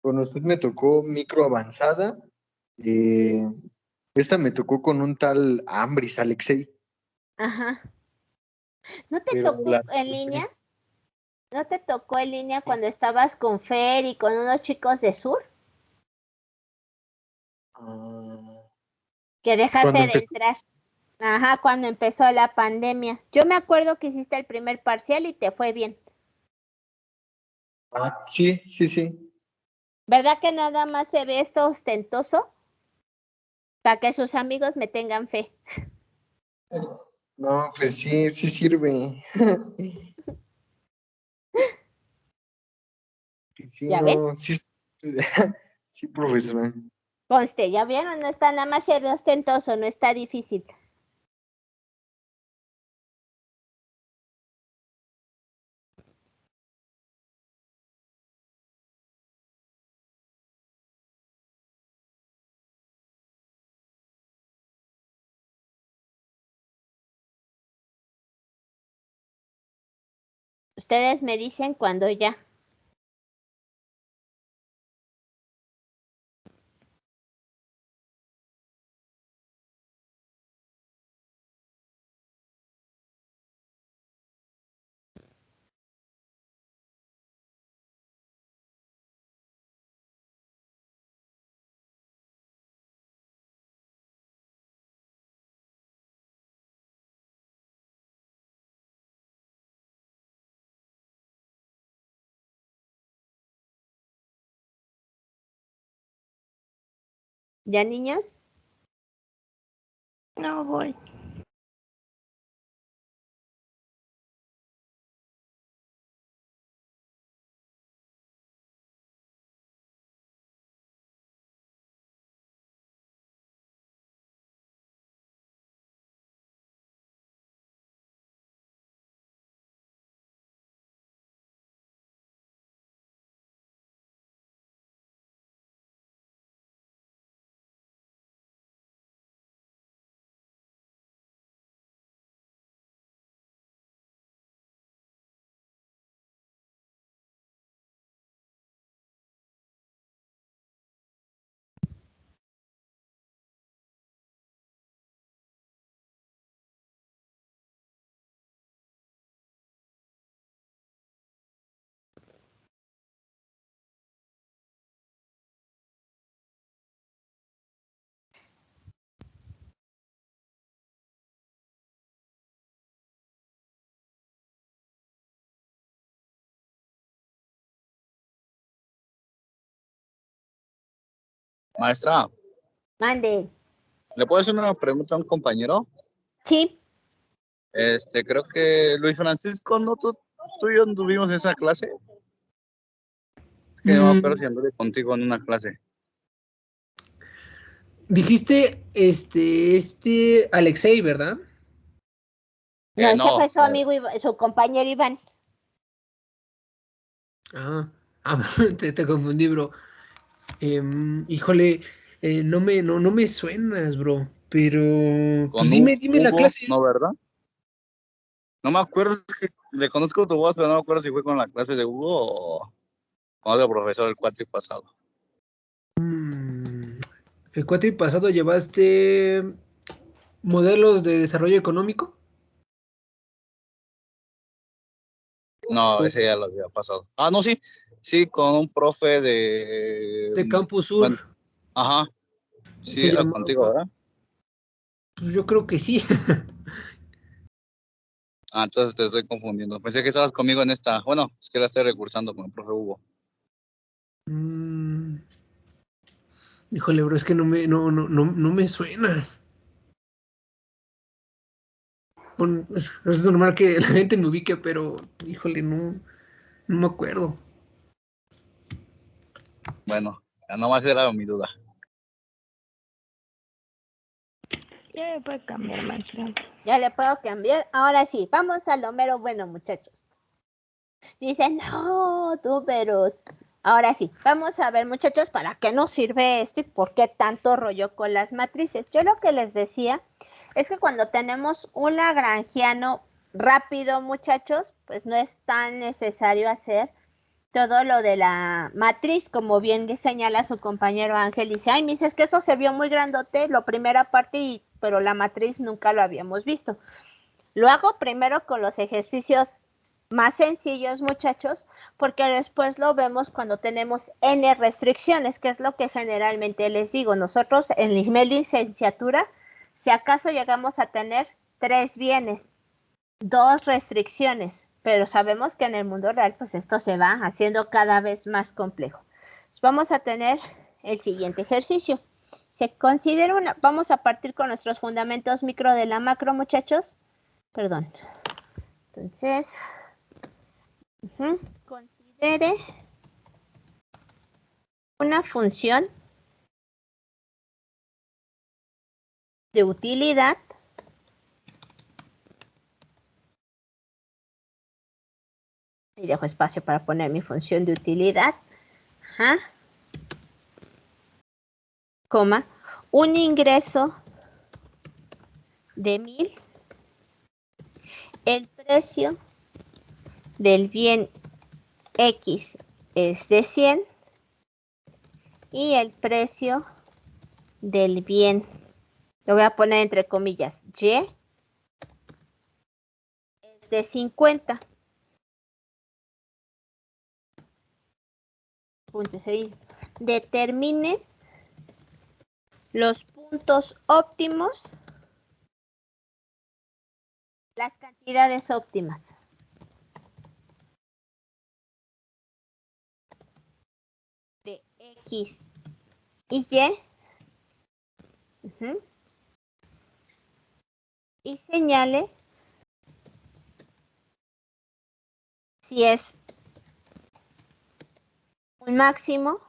Speaker 3: con usted me tocó micro avanzada. Esta me tocó con un tal Ambris, Alexei.
Speaker 1: Ajá. ¿No te
Speaker 3: pero
Speaker 1: tocó
Speaker 3: la...
Speaker 1: en línea? ¿No te tocó en línea cuando estabas con Fer y con unos chicos de Sur?
Speaker 3: Ah,
Speaker 1: Que dejaste
Speaker 3: cuando
Speaker 1: de
Speaker 3: empezó.
Speaker 1: entrar. Ajá, cuando empezó la pandemia. Yo me acuerdo que hiciste el primer parcial y te fue bien.
Speaker 3: Ah, sí, sí, sí.
Speaker 1: ¿Verdad que nada más se ve esto ostentoso? Para que sus amigos me tengan fe.
Speaker 3: No, pues sí, sí sirve. Sí,
Speaker 1: ¿Ya ven?
Speaker 3: no, sí, sí, profesora.
Speaker 1: Conste, ¿ya vieron? No está, nada más se ve ostentoso, no está difícil. Ustedes me dicen cuando ya. ¿Ya, niños?
Speaker 4: No voy.
Speaker 5: Maestra,
Speaker 1: Mande.
Speaker 5: ¿le puedo hacer una pregunta a un compañero?
Speaker 1: Sí.
Speaker 5: Creo que Luis Francisco, ¿no? Tú y yo anduvimos en esa clase. Es que no me acuerdo si anduve contigo en una clase.
Speaker 6: Dijiste, Alexei, ¿verdad?
Speaker 1: No, ese fue
Speaker 5: No,
Speaker 1: su amigo, su compañero Iván.
Speaker 6: Ah, te confundí, bro. Híjole, no me suenas, bro. Pero, pues
Speaker 5: con
Speaker 6: dime la
Speaker 5: Hugo,
Speaker 6: clase.
Speaker 5: ¿no, verdad? No me acuerdo, es que le conozco tu voz, pero no me acuerdo si fue con la clase de Hugo o con otro profesor el cuatri pasado.
Speaker 6: El cuatri pasado llevaste modelos de desarrollo económico.
Speaker 5: No,
Speaker 6: O
Speaker 5: ese ya lo había pasado. Ah, no, sí. Sí, con un profe de...
Speaker 6: de Campus Sur.
Speaker 5: Bueno, ajá. Sí,
Speaker 6: Se
Speaker 5: era contigo,
Speaker 6: llamaba.
Speaker 5: ¿verdad?
Speaker 6: Pues yo creo que sí.
Speaker 5: Ah, entonces te estoy confundiendo. Pensé que estabas conmigo en esta. Bueno, es que la estoy recursando con el profe Hugo.
Speaker 6: Mm, Híjole, bro, es que no me suenas. Bueno, es normal que la gente me ubique, pero híjole, no me acuerdo.
Speaker 5: Bueno, ya nomás era mi duda.
Speaker 4: Ya me puede cambiar, maestra.
Speaker 1: Ya le puedo cambiar. Ahora sí, vamos a lo mero bueno, muchachos. Dicen, no, túberos. Ahora sí, vamos a ver, muchachos, para qué nos sirve esto y por qué tanto rollo con las matrices. Yo lo que les decía es que cuando tenemos un lagrangiano rápido, muchachos, pues no es tan necesario hacer todo lo de la matriz, como bien señala su compañero Ángel. Dice, ay, mis, es que eso se vio muy grandote, la primera parte, pero la matriz nunca lo habíamos visto. Lo hago primero con los ejercicios más sencillos, muchachos, porque después lo vemos cuando tenemos N restricciones, que es lo que generalmente les digo. Nosotros en el nivel de licenciatura, si acaso llegamos a tener 3 bienes, 2 restricciones, pero sabemos que en el mundo real, pues esto se va haciendo cada vez más complejo. Vamos a tener el siguiente ejercicio. Se considera vamos a partir con nuestros fundamentos micro de la macro, muchachos. Perdón. Entonces, considere una función de utilidad y dejo espacio para poner mi función de utilidad, coma, un ingreso de 1000, el precio del bien X es de 100 y el precio del bien, lo voy a poner entre comillas, Y, es de 50. Puntos ahí. Determine los puntos óptimos, las cantidades óptimas. De X y Y. Y señale si es un máximo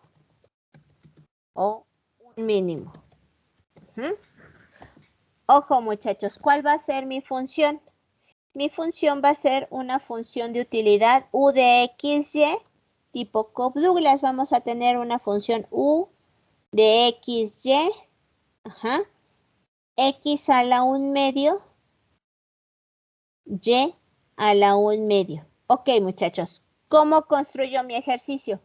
Speaker 1: o un mínimo. Ojo, muchachos, ¿cuál va a ser mi función? Mi función va a ser una función de utilidad U de XY tipo Cobb-Douglas. Vamos a tener una función U de XY, X a la 1/2, Y a la 1/2. Ok, muchachos, ¿cómo construyo mi ejercicio?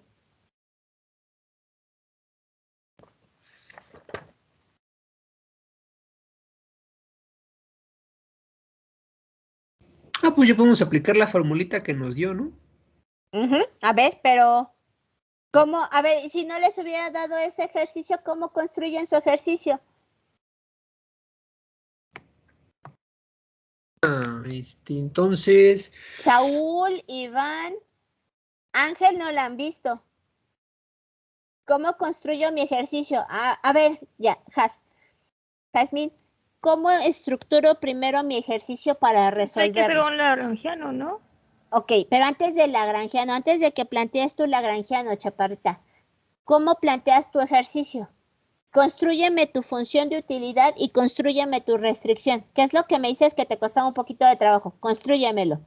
Speaker 6: Pues ya podemos aplicar la formulita que nos dio, ¿no?
Speaker 1: A ver, pero ¿cómo? A ver, si no les hubiera dado ese ejercicio, ¿cómo construyen su ejercicio?
Speaker 6: Entonces...
Speaker 1: Saúl, Iván, Ángel no la han visto. ¿Cómo construyo mi ejercicio? A ver, ya, Jazmín, ¿cómo estructuro primero mi ejercicio para resolverlo?
Speaker 4: Hay que hacer un lagrangiano, ¿no?
Speaker 1: Ok, pero antes del lagrangiano, antes de que plantees tu lagrangiano, chaparrita, ¿cómo planteas tu ejercicio? Constrúyeme tu función de utilidad y constrúyeme tu restricción. ¿Qué es lo que me dices que te costaba un poquito de trabajo? Constrúyemelo.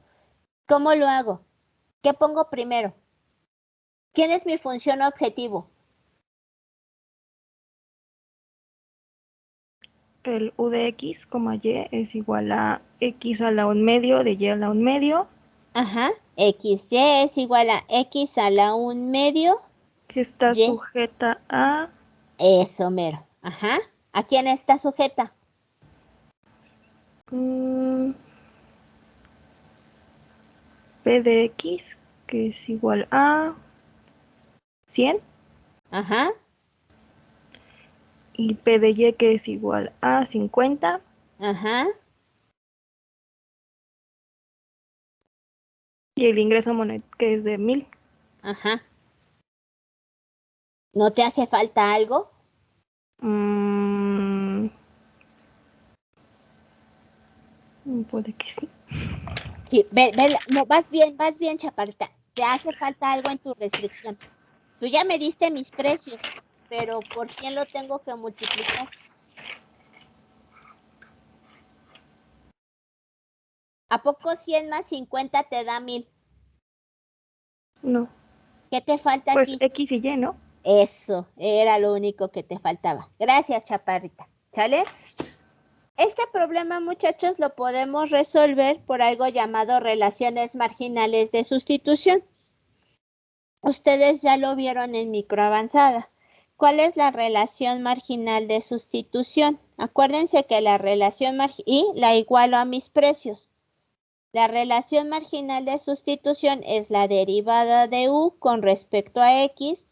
Speaker 1: ¿Cómo lo hago? ¿Qué pongo primero? ¿Quién es mi función objetivo?
Speaker 4: El U de X, Y es igual a X a la 1/2 de Y a la 1/2.
Speaker 1: XY es igual a X a la 1/2.
Speaker 4: Que está
Speaker 1: Y.
Speaker 4: sujeta a...
Speaker 1: Eso mero. ¿A quién está sujeta?
Speaker 4: P de X, que es igual a 100. Y P de Y, que es igual a 50. Y el ingreso monetario, que es de 1000.
Speaker 1: ¿No te hace falta algo?
Speaker 4: Puede que sí.
Speaker 1: Sí, no, vas bien, chaparrita. Te hace falta algo en tu restricción. Tú ya me diste mis precios, pero ¿por quién lo tengo que multiplicar? ¿A poco 100 más 50 te da 1000?
Speaker 4: No.
Speaker 1: ¿Qué te falta
Speaker 4: pues
Speaker 1: aquí?
Speaker 4: X y Y, ¿no?
Speaker 1: Eso, era lo único que te faltaba. Gracias, chaparrita. ¿Sale? Este problema, muchachos, lo podemos resolver por algo llamado relaciones marginales de sustitución. Ustedes ya lo vieron en microavanzada. ¿Cuál es la relación marginal de sustitución? Acuérdense que la relación y la igualo a mis precios. La relación marginal de sustitución es la derivada de u con respecto a x,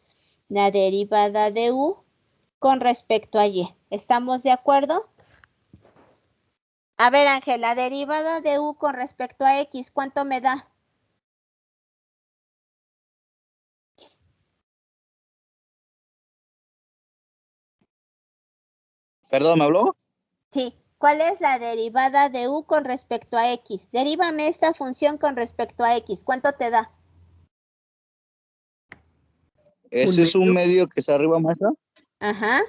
Speaker 1: la derivada de u con respecto a y. ¿Estamos de acuerdo? A ver, Ángel, la derivada de u con respecto a x, ¿cuánto me da?
Speaker 5: Perdón, ¿me habló?
Speaker 1: Sí. ¿Cuál es la derivada de u con respecto a x? Deríbame esta función con respecto a x. ¿Cuánto te da?
Speaker 5: ¿Ese es un
Speaker 6: medio.
Speaker 5: medio que está arriba, maestra?
Speaker 1: Ajá.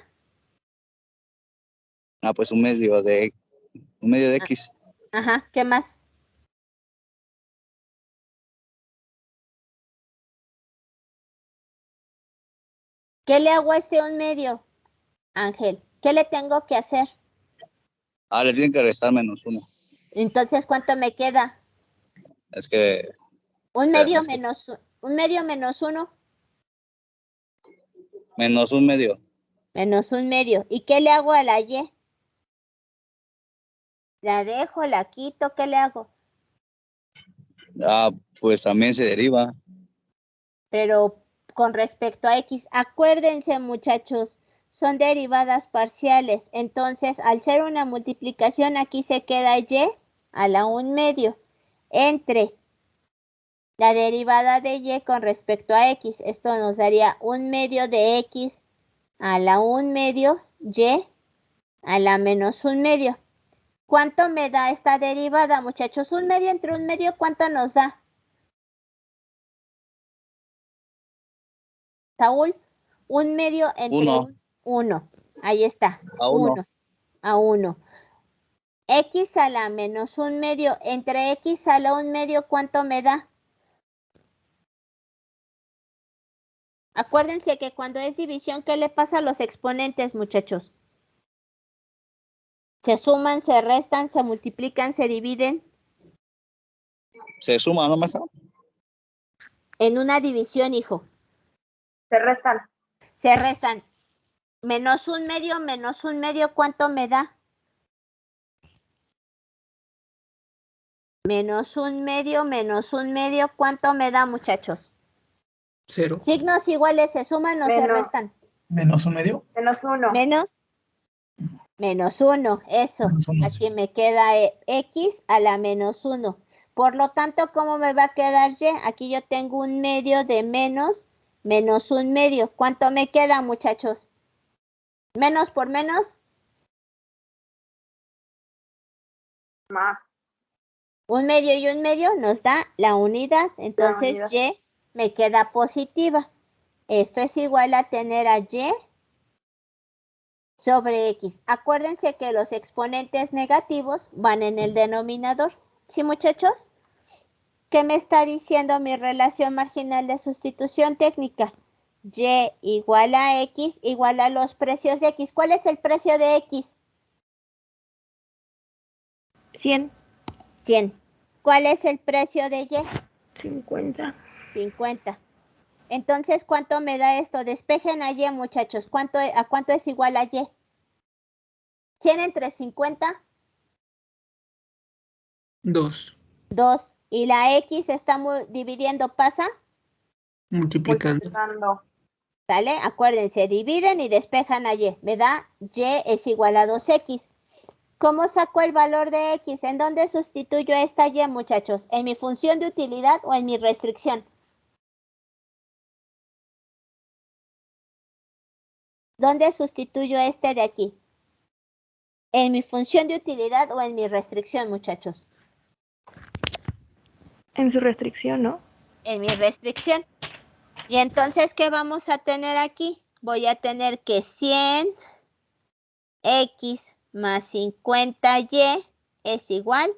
Speaker 5: Ah, pues un medio de X.
Speaker 1: Ajá. ¿Qué más? ¿Qué le hago a este un medio, Ángel? ¿Qué le tengo que hacer?
Speaker 5: Ah, le tienen que restar -1.
Speaker 1: Entonces, ¿cuánto me queda?
Speaker 5: Es que
Speaker 1: Un medio menos uno.
Speaker 5: menos un medio.
Speaker 1: Menos un medio. ¿Y qué le hago a la y? ¿La dejo, la quito? ¿Qué le hago?
Speaker 5: Ah, pues también se deriva.
Speaker 1: Pero con respecto a x, acuérdense, muchachos, son derivadas parciales. Entonces, al ser una multiplicación, aquí se queda y a la 1/2 entre la derivada de y con respecto a x. Esto nos daría 1/2 de x a la 1/2 y a la menos 1/2. ¿Cuánto me da esta derivada, muchachos? 1/2 entre 1/2, ¿cuánto nos da? Saúl, 1/2 entre 1. Ahí está,
Speaker 5: A
Speaker 1: 1 a 1. X a la menos 1/2 entre x a la 1/2, ¿cuánto me da? Acuérdense que cuando es división, ¿qué le pasa a los exponentes, muchachos? Se suman, se restan, se multiplican, se dividen.
Speaker 5: Se suma, ¿no, maestra?
Speaker 1: En una división, hijo.
Speaker 4: Se restan.
Speaker 1: Se restan. Menos 1/2, ¿cuánto me da? Menos 1/2, ¿cuánto me da, muchachos?
Speaker 6: 0.
Speaker 1: Signos iguales, ¿se suman o se restan?
Speaker 2: Menos un medio.
Speaker 4: Menos 1.
Speaker 1: Menos 1, eso.
Speaker 2: Menos uno,
Speaker 1: Aquí
Speaker 2: sí.
Speaker 1: me queda x a la menos 1. Por lo tanto, ¿cómo me va a quedar y? Aquí yo tengo un medio de menos 1/2. ¿Cuánto me queda, muchachos? Menos por menos.
Speaker 4: Más.
Speaker 1: 1/2 y 1/2 nos da la unidad. Entonces, y me queda positiva. Esto es igual a tener a y sobre x. Acuérdense que los exponentes negativos van en el denominador. ¿Sí, muchachos? ¿Qué me está diciendo mi relación marginal de sustitución técnica? Y igual a x igual a los precios de x. ¿Cuál es el precio de x?
Speaker 4: 100.
Speaker 1: 100. ¿Cuál es el precio de y?
Speaker 4: 50.
Speaker 1: 50. Entonces, ¿cuánto me da esto? Despejen a y, muchachos. ¿A cuánto es igual a y? 100 entre 50.
Speaker 6: 2.
Speaker 1: 2. Y la x está dividiendo, ¿pasa?
Speaker 6: Multiplicando.
Speaker 1: ¿Sale? Acuérdense, dividen y despejan a y. Me da y es igual a 2x. ¿Cómo saco el valor de x? ¿En dónde sustituyo esta y, muchachos? ¿En mi función de utilidad o en mi restricción? ¿Dónde sustituyo este de aquí? ¿En mi función de utilidad o en mi restricción, muchachos?
Speaker 4: En su restricción, ¿no?
Speaker 1: En mi restricción. Y entonces, ¿qué vamos a tener aquí? Voy a tener que 100x más 50y es igual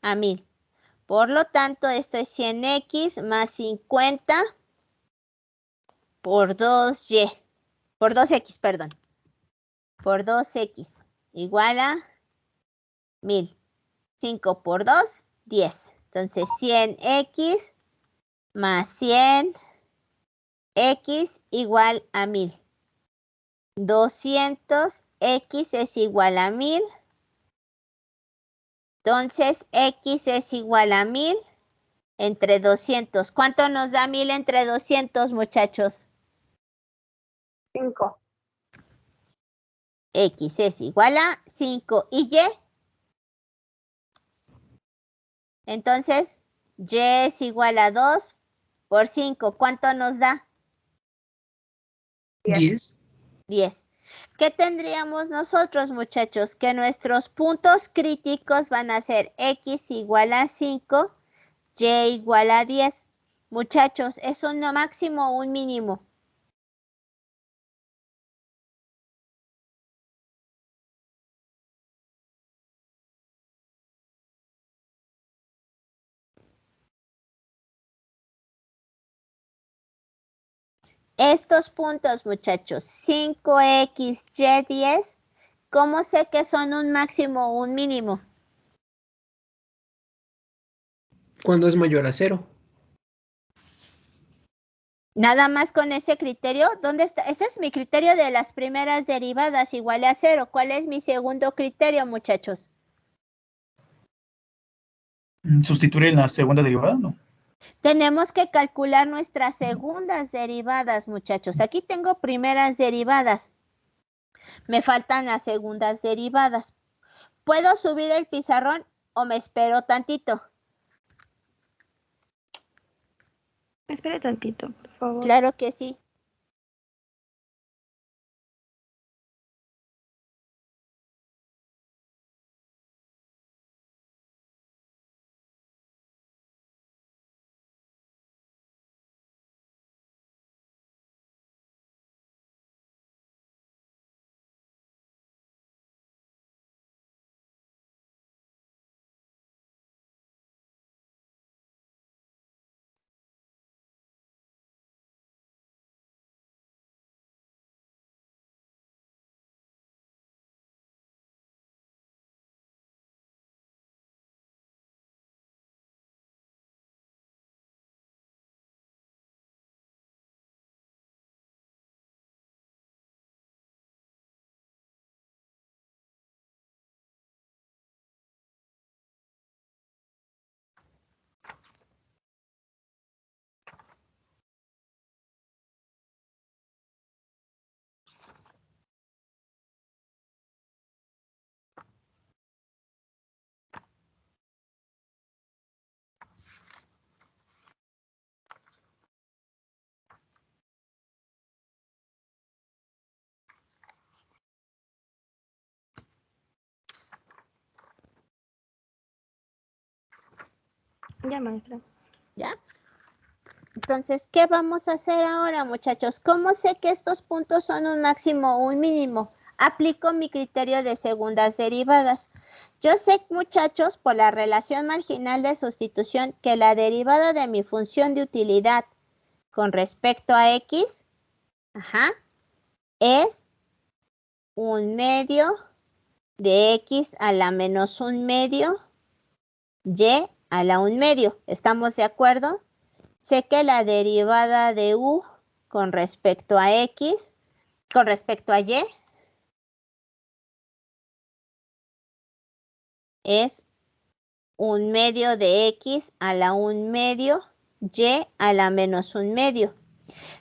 Speaker 1: a 1000. Por lo tanto, esto es 100x más 50 por 2y. Por 2x, perdón. Por 2x igual a 1000. 5 por 2, 10. Entonces, 100x más 100x igual a 1000. 200x es igual a 1000 Entonces, X es igual a 1000 entre 200. ¿Cuánto nos da 1000 entre 200, muchachos?
Speaker 4: 5.
Speaker 1: X es igual a 5. ¿Y Y? Entonces, Y es igual a 2 por 5. ¿Cuánto nos da?
Speaker 6: 10.
Speaker 1: 10. ¿Qué tendríamos nosotros, muchachos? Que nuestros puntos críticos van a ser X igual a 5, Y igual a 10. Muchachos, ¿es un máximo o un mínimo? Estos puntos, muchachos, 5X, Y, 10, ¿cómo sé que son un máximo o un mínimo?
Speaker 6: Cuando es mayor a 0.
Speaker 1: Nada más con ese criterio. ¿Dónde está? Ese es mi criterio de las primeras derivadas igual a 0. ¿Cuál es mi segundo criterio, muchachos?
Speaker 2: Sustituir en la segunda derivada, ¿no?
Speaker 1: Tenemos que calcular nuestras segundas derivadas, muchachos. Aquí tengo primeras derivadas. Me faltan las segundas derivadas. ¿Puedo subir el pizarrón o me espero tantito?
Speaker 4: Espere tantito, por favor.
Speaker 1: Claro que sí.
Speaker 4: Ya, maestra.
Speaker 1: ¿Ya? Entonces, ¿qué vamos a hacer ahora, muchachos? ¿Cómo sé que estos puntos son un máximo o un mínimo? Aplico mi criterio de segundas derivadas. Yo sé, muchachos, por la relación marginal de sustitución, que la derivada de mi función de utilidad con respecto a X, es 1/2 de X a la menos 1/2 Y a la 1/2. ¿Estamos de acuerdo? Sé que la derivada de U con respecto a X, con respecto a Y, es 1/2 de X a la 1/2 Y a la menos 1/2.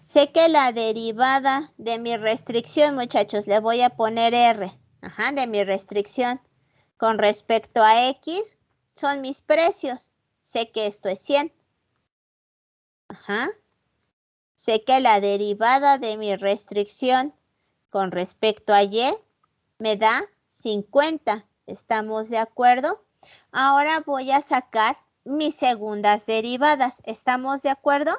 Speaker 1: Sé que la derivada de mi restricción, muchachos, le voy a poner R, de mi restricción con respecto a X, son mis precios. Sé que esto es 100. Sé que la derivada de mi restricción con respecto a Y me da 50. ¿Estamos de acuerdo? Ahora voy a sacar mis segundas derivadas. ¿Estamos de acuerdo?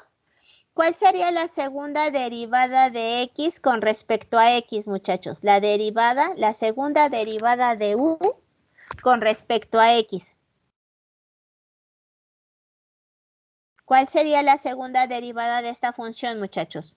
Speaker 1: ¿Cuál sería la segunda derivada de X con respecto a X, muchachos? La segunda derivada de U con respecto a X. ¿Cuál sería la segunda derivada de esta función, muchachos?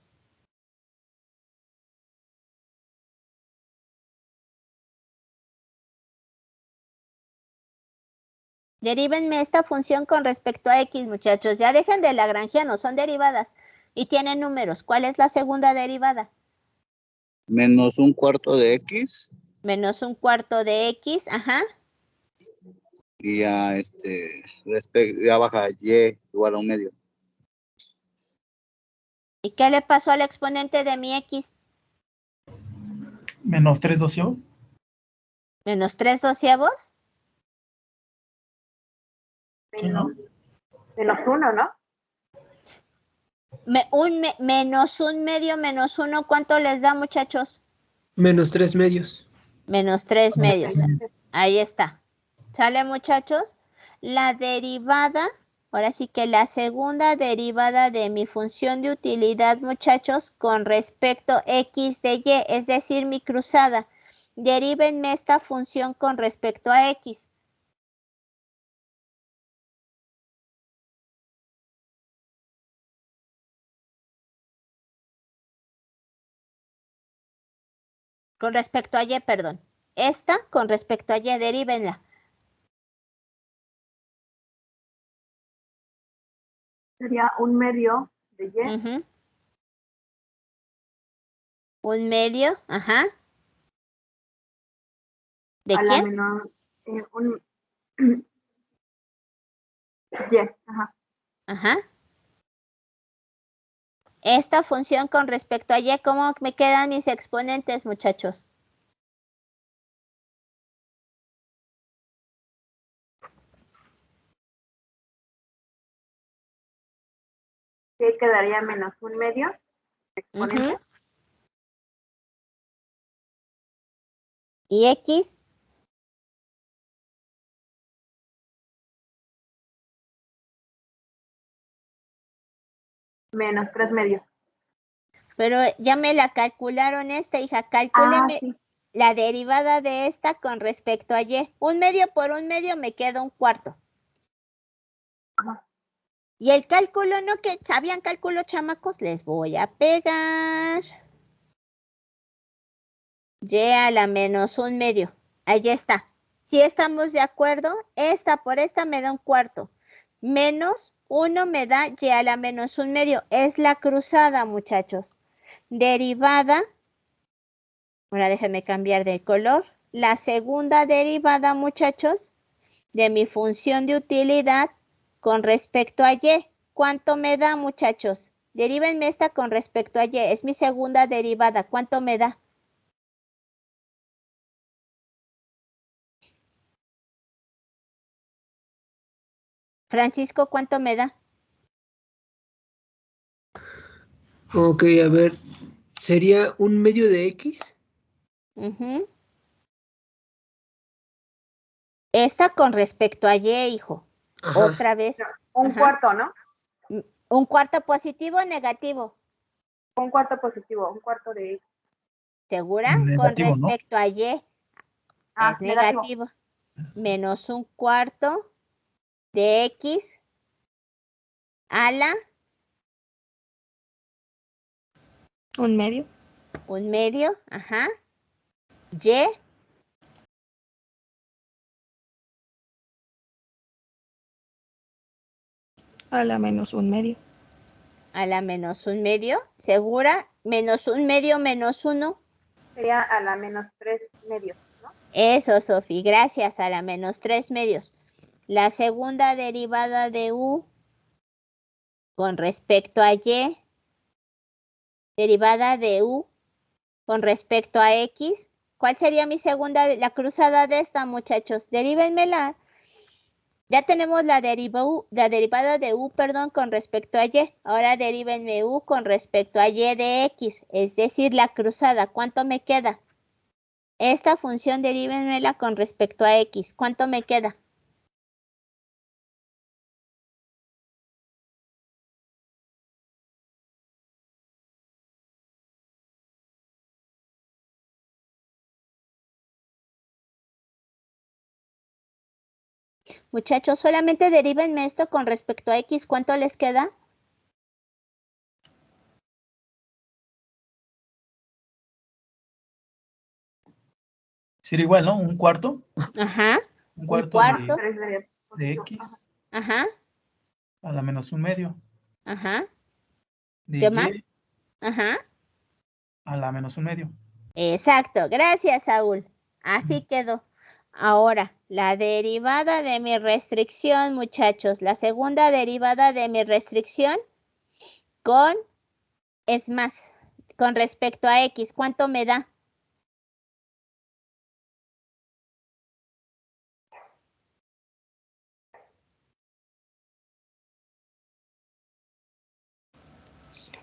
Speaker 1: Derívenme esta función con respecto a X, muchachos. Ya dejen de lagrangiano, son derivadas y tienen números. ¿Cuál es la segunda derivada?
Speaker 5: Menos 1/4 de X.
Speaker 1: Menos 1/4 de X,
Speaker 5: Y ya, ya baja y igual a 1/2.
Speaker 1: ¿Y qué le pasó al exponente de mi x?
Speaker 2: Menos 3/12.
Speaker 1: Menos 3/12.
Speaker 2: ¿Sí, no?
Speaker 4: Menos 1, ¿no?
Speaker 1: Menos 1/2 menos 1, ¿cuánto les da, muchachos?
Speaker 6: Menos 3/2.
Speaker 1: Menos 3/2. Ahí está. ¿Sale, muchachos? La derivada, ahora sí que la segunda derivada de mi función de utilidad, muchachos, con respecto x de y, es decir, mi cruzada. Derívenme esta función con respecto a x. Con respecto a y, perdón. Esta con respecto a y, derívenla.
Speaker 4: Sería 1/2 de y
Speaker 1: 1/2, ajá. ¿De
Speaker 4: a la
Speaker 1: quién?
Speaker 4: menos y. Ajá.
Speaker 1: Ajá. Esta función con respecto a y, ¿cómo me quedan mis exponentes, muchachos?
Speaker 4: Y quedaría menos 1/2 exponente.
Speaker 1: ¿Y x?
Speaker 4: Menos 3/2.
Speaker 1: Pero ya me la calcularon esta, hija. Calcúleme
Speaker 4: Sí.
Speaker 1: la derivada de esta con respecto a y. 1/2 por 1/2 me queda 1/4.
Speaker 4: Ajá.
Speaker 1: Y el cálculo, ¿no? Que sabían cálculo, chamacos, les voy a pegar. Y a la menos 1/2. Ahí está. Si estamos de acuerdo, esta por esta me da 1/4. Menos 1 me da y a la menos 1/2. Es la cruzada, muchachos. Derivada. Ahora déjenme cambiar de color. La segunda derivada, muchachos, de mi función de utilidad con respecto a y. ¿Cuánto me da, muchachos? Derívenme esta con respecto a y. Es mi segunda derivada. ¿Cuánto me da? Francisco, ¿cuánto me da?
Speaker 6: Ok, a ver. ¿Sería 1/2 de x?
Speaker 1: Esta con respecto a y, hijo.
Speaker 6: Ajá.
Speaker 1: Otra vez.
Speaker 4: 1/4, ¿no?
Speaker 1: 1/4 positivo o negativo.
Speaker 4: 1/4 positivo, 1/4 de x.
Speaker 1: ¿Segura?
Speaker 2: Negativo,
Speaker 1: Con respecto a y. Es negativo. Menos 1/4 de x a la
Speaker 4: 1/2.
Speaker 1: 1/2, ajá. Y
Speaker 4: A la menos 1/2.
Speaker 1: a la menos 1/2. ¿Segura? Menos 1/2 menos 1.
Speaker 4: Sería a la menos 3/2, ¿no?
Speaker 1: Eso, Sofi. Gracias, a la menos 3/2. La segunda derivada de u con respecto a y. Derivada de u con respecto a x. ¿Cuál sería mi segunda, la cruzada de esta, muchachos? Derívenmela. Ya tenemos la derivada de u, perdón, con respecto a y. Ahora derívenme u con respecto a y de x, es decir, la cruzada. ¿Cuánto me queda? Esta función derívenmela con respecto a x. ¿Cuánto me queda? Muchachos, solamente derívenme esto con respecto a x. ¿Cuánto les queda?
Speaker 2: Sería igual, ¿no? 1/4.
Speaker 1: Ajá.
Speaker 2: 1/4
Speaker 4: 3/2.
Speaker 2: de x
Speaker 1: Ajá.
Speaker 2: a la menos 1/2.
Speaker 1: Ajá.
Speaker 2: De
Speaker 1: ¿Qué
Speaker 2: y
Speaker 1: más? Ajá.
Speaker 2: a la menos 1/2.
Speaker 1: Exacto. Gracias, Saúl. Así quedó. Ahora, la derivada de mi restricción, muchachos. La segunda derivada de mi restricción es más, con respecto a X, ¿cuánto me da?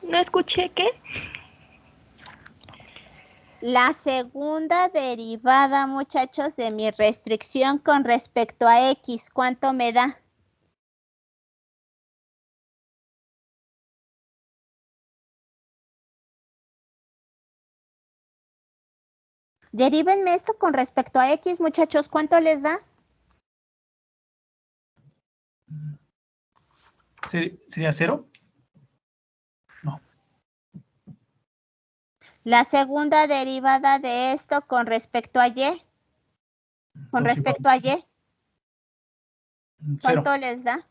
Speaker 4: No escuché qué.
Speaker 1: La segunda derivada, muchachos, de mi restricción con respecto a X, ¿cuánto me da? Derívenme esto con respecto a X, muchachos, ¿cuánto les da?
Speaker 2: ¿Sería 0? No.
Speaker 1: La segunda derivada de esto con respecto a Y. Con
Speaker 2: 2
Speaker 1: respecto a Y,
Speaker 2: 0.
Speaker 1: ¿cuánto les da?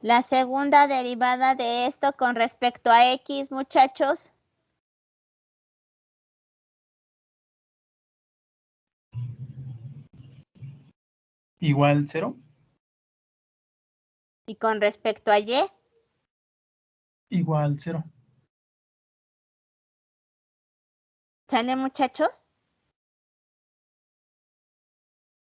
Speaker 1: La segunda derivada de esto con respecto a X, muchachos.
Speaker 2: Igual 0.
Speaker 1: Y con respecto a Y.
Speaker 2: Igual 0.
Speaker 1: ¿Sale, muchachos?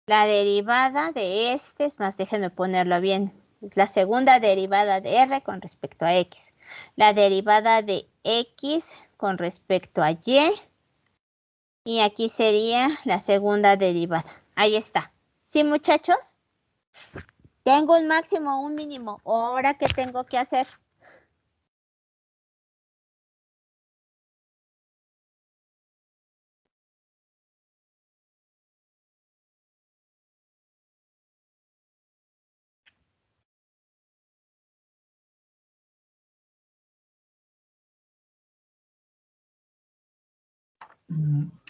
Speaker 1: La derivada de este, es más, déjenme ponerlo bien. Es la segunda derivada de R con respecto a X. La derivada de X con respecto a Y. Y aquí sería la segunda derivada. Ahí está. ¿Sí, muchachos? Tengo un máximo, un mínimo. ¿Ahora qué tengo que hacer?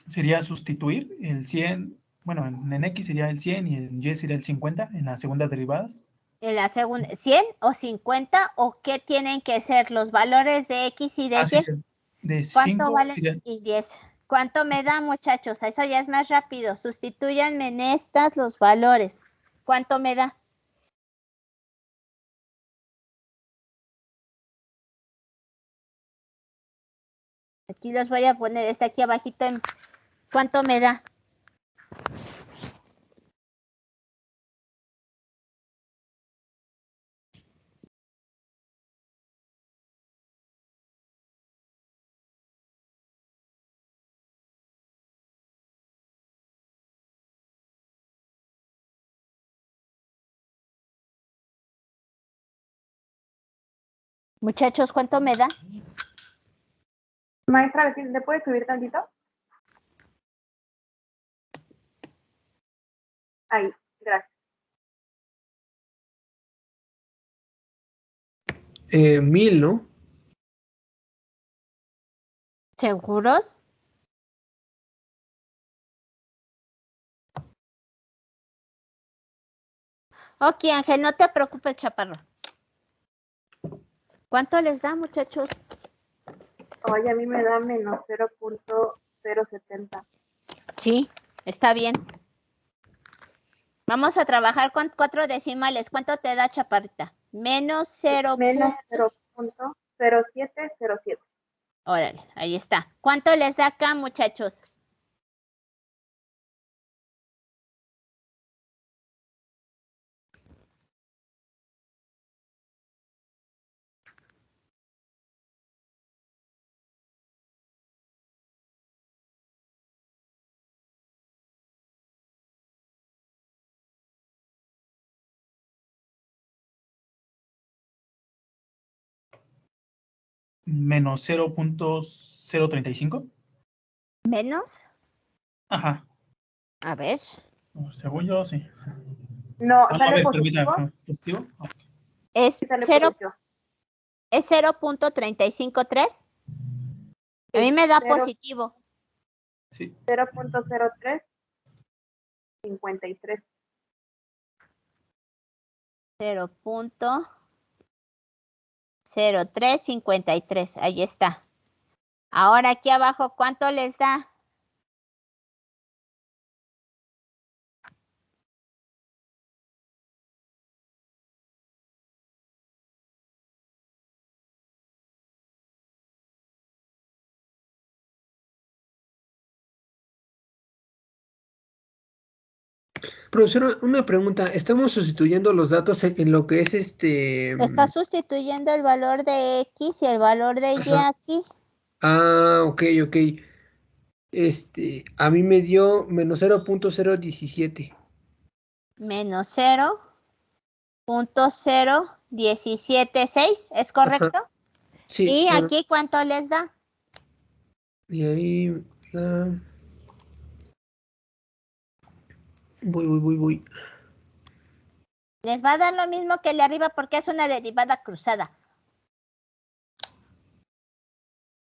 Speaker 2: Sería sustituir el 100. Bueno, en X sería el 100 y en Y sería el 50 en las segundas derivadas.
Speaker 1: En la segunda, 100 o 50, o qué tienen que ser los valores de X y de
Speaker 2: Sí,
Speaker 1: Y.
Speaker 2: sí. De
Speaker 1: ¿Cuánto
Speaker 2: 5
Speaker 1: valen?
Speaker 2: sería.
Speaker 1: Y 10. ¿Cuánto me da, muchachos? Eso ya es más rápido. Sustitúyanme en estas los valores. ¿Cuánto me da? Aquí los voy a poner, está aquí abajito. ¿Cuánto me da? Muchachos, ¿cuánto me da?
Speaker 7: Maestra, ¿le puedes subir tantito? Ahí, gracias.
Speaker 6: 1000, ¿no?
Speaker 1: ¿Seguros? Ok, Ángel, no te preocupes, chaparro. ¿Cuánto les da, muchachos?
Speaker 7: Oye, a mí me da menos 0.070.
Speaker 1: Sí, está bien. Vamos a trabajar con 4 decimales. ¿Cuánto te da, chaparrita? Menos 0.
Speaker 7: Menos 0.0707.
Speaker 1: Órale, ahí está. ¿Cuánto les da acá, muchachos?
Speaker 2: Menos 0.035.
Speaker 1: ¿Menos?
Speaker 2: Ajá.
Speaker 1: A ver.
Speaker 2: Según yo, sí.
Speaker 7: No,
Speaker 2: A
Speaker 7: sale
Speaker 2: ver,
Speaker 7: positivo.
Speaker 2: permítame. ¿Positivo? Ok.
Speaker 1: Es
Speaker 7: Sí, sale
Speaker 1: 0,
Speaker 7: positivo.
Speaker 1: es 0.353. A mí
Speaker 7: Es
Speaker 1: me da positivo.
Speaker 2: Sí.
Speaker 7: 0.0353.
Speaker 1: 0.0353. Ahí está. Ahora aquí abajo, ¿cuánto les da?
Speaker 6: Profesora, una pregunta. Estamos sustituyendo los datos en lo que es
Speaker 1: Está sustituyendo el valor de X y el valor de Y
Speaker 6: Ajá.
Speaker 1: aquí.
Speaker 6: Ah, ok. A mí me dio menos 0.017.
Speaker 1: Menos 0.0176, ¿es correcto?
Speaker 6: Ajá. Sí.
Speaker 1: ¿Y aquí cuánto les da?
Speaker 6: Y ahí. Voy.
Speaker 1: Les va a dar lo mismo que el de arriba porque es una derivada cruzada.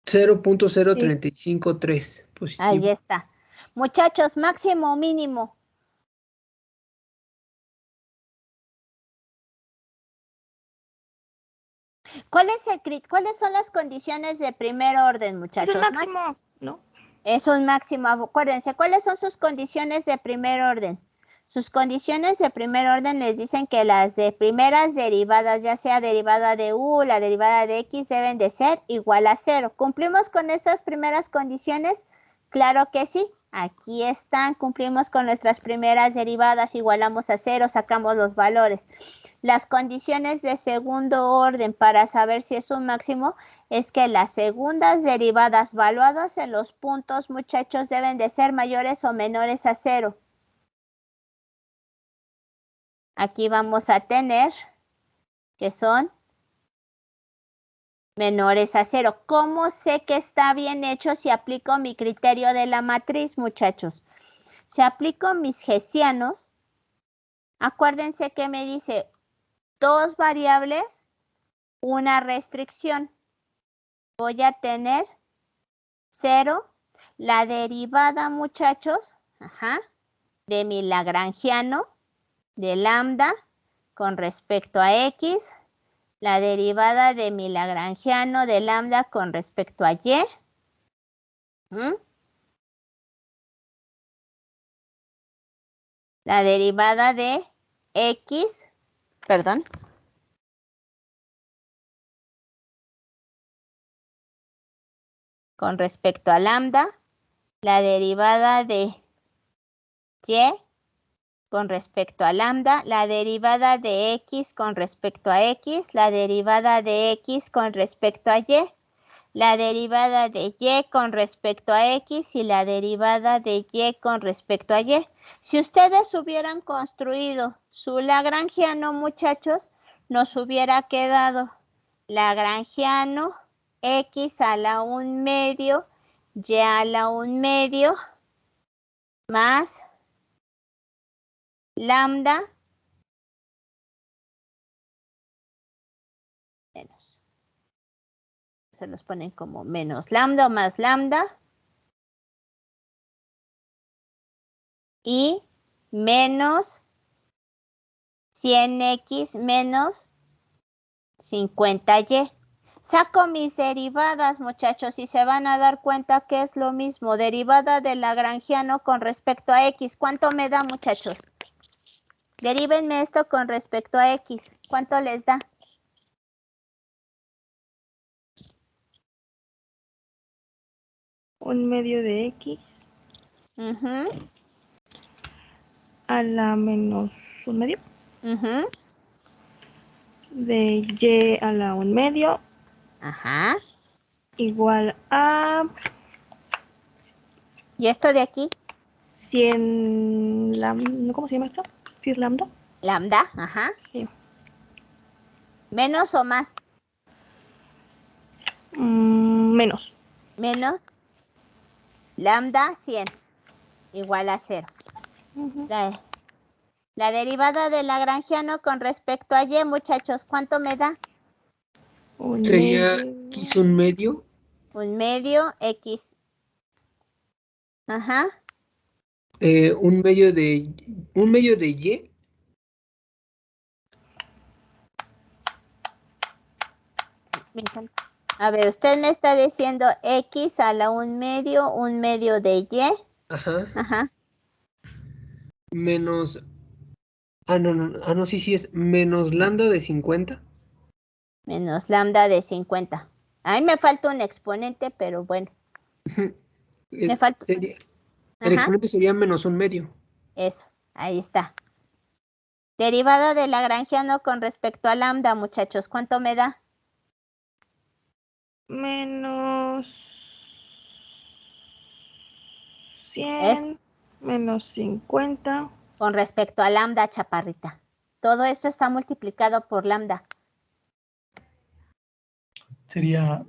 Speaker 6: 0.0353 positivo.
Speaker 1: Ahí está. Muchachos, máximo o mínimo. ¿Cuáles son las condiciones de primer orden, muchachos?
Speaker 4: Es un máximo, ¿no?
Speaker 1: Es un máximo. Acuérdense, ¿cuáles son sus condiciones de primer orden? Sus condiciones de primer orden les dicen que las de primeras derivadas, ya sea derivada de u, la derivada de x, deben de ser igual a 0. ¿Cumplimos con esas primeras condiciones? Claro que sí. Aquí están, cumplimos con nuestras primeras derivadas, igualamos a 0, sacamos los valores. Las condiciones de segundo orden para saber si es un máximo es que las segundas derivadas valuadas en los puntos, muchachos, deben de ser mayores o menores a 0. Aquí vamos a tener que son menores a 0. ¿Cómo sé que está bien hecho si aplico mi criterio de la matriz, muchachos? Si aplico mis hessianos, acuérdense que me dice dos variables, una restricción. Voy a tener 0, la derivada, muchachos, de mi lagrangiano de lambda con respecto a x, la derivada de mi lagrangiano de lambda con respecto a y. La derivada de x, perdón. Con respecto a lambda, la derivada de y con respecto a lambda, la derivada de x con respecto a x, la derivada de x con respecto a y, la derivada de y con respecto a x y la derivada de y con respecto a y. Si ustedes hubieran construido su lagrangiano, muchachos, nos hubiera quedado lagrangiano x a la 1/2 y a la 1/2 más lambda menos. Se los ponen como menos lambda o más lambda. Y menos 100x menos 50y. Saco mis derivadas, muchachos, y se van a dar cuenta que es lo mismo. Derivada del lagrangiano con respecto a x. ¿Cuánto me da, muchachos? Derívenme esto con respecto a x. ¿Cuánto les da?
Speaker 4: Un medio de x a la menos un medio. De y a la 1/2 igual a
Speaker 1: ¿y esto de aquí?
Speaker 4: 100 lambda, ¿cómo se llama esto? ¿Sí es lambda?
Speaker 1: Lambda,
Speaker 4: Sí.
Speaker 1: ¿Menos o más?
Speaker 4: Menos.
Speaker 1: Menos lambda 100 igual a 0. La derivada del lagrangiano con respecto a y, muchachos, ¿cuánto me da?
Speaker 6: Sería x 1/2.
Speaker 1: 1/2 x.
Speaker 6: Un medio de y.
Speaker 1: Me encanta. A ver, usted me está diciendo X a la 1/2 de Y.
Speaker 6: Ajá.
Speaker 1: Ajá.
Speaker 6: Menos. No, sí, es menos lambda de 50.
Speaker 1: Menos lambda de 50. Ahí me falta un exponente, pero bueno. Me falta.
Speaker 6: El
Speaker 1: Ajá.
Speaker 6: exponente sería menos 1/2.
Speaker 1: Eso, ahí está. Derivada de lagrangiano con respecto a lambda, muchachos, ¿cuánto me da?
Speaker 4: Menos 100, menos 50.
Speaker 1: Con respecto a lambda, chaparrita. Todo esto está multiplicado por lambda.
Speaker 2: Sería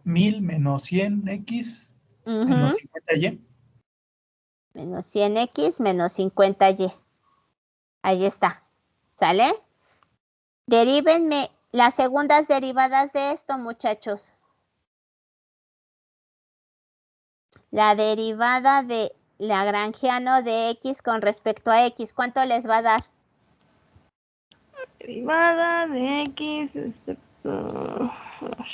Speaker 2: 1000 menos 100x menos 50y.
Speaker 1: Menos 100x menos 50y. Ahí está. ¿Sale? Derívenme las segundas derivadas de esto, muchachos. La derivada de lagrangiano de x con respecto a x, ¿cuánto les va a dar?
Speaker 4: Derivada de x,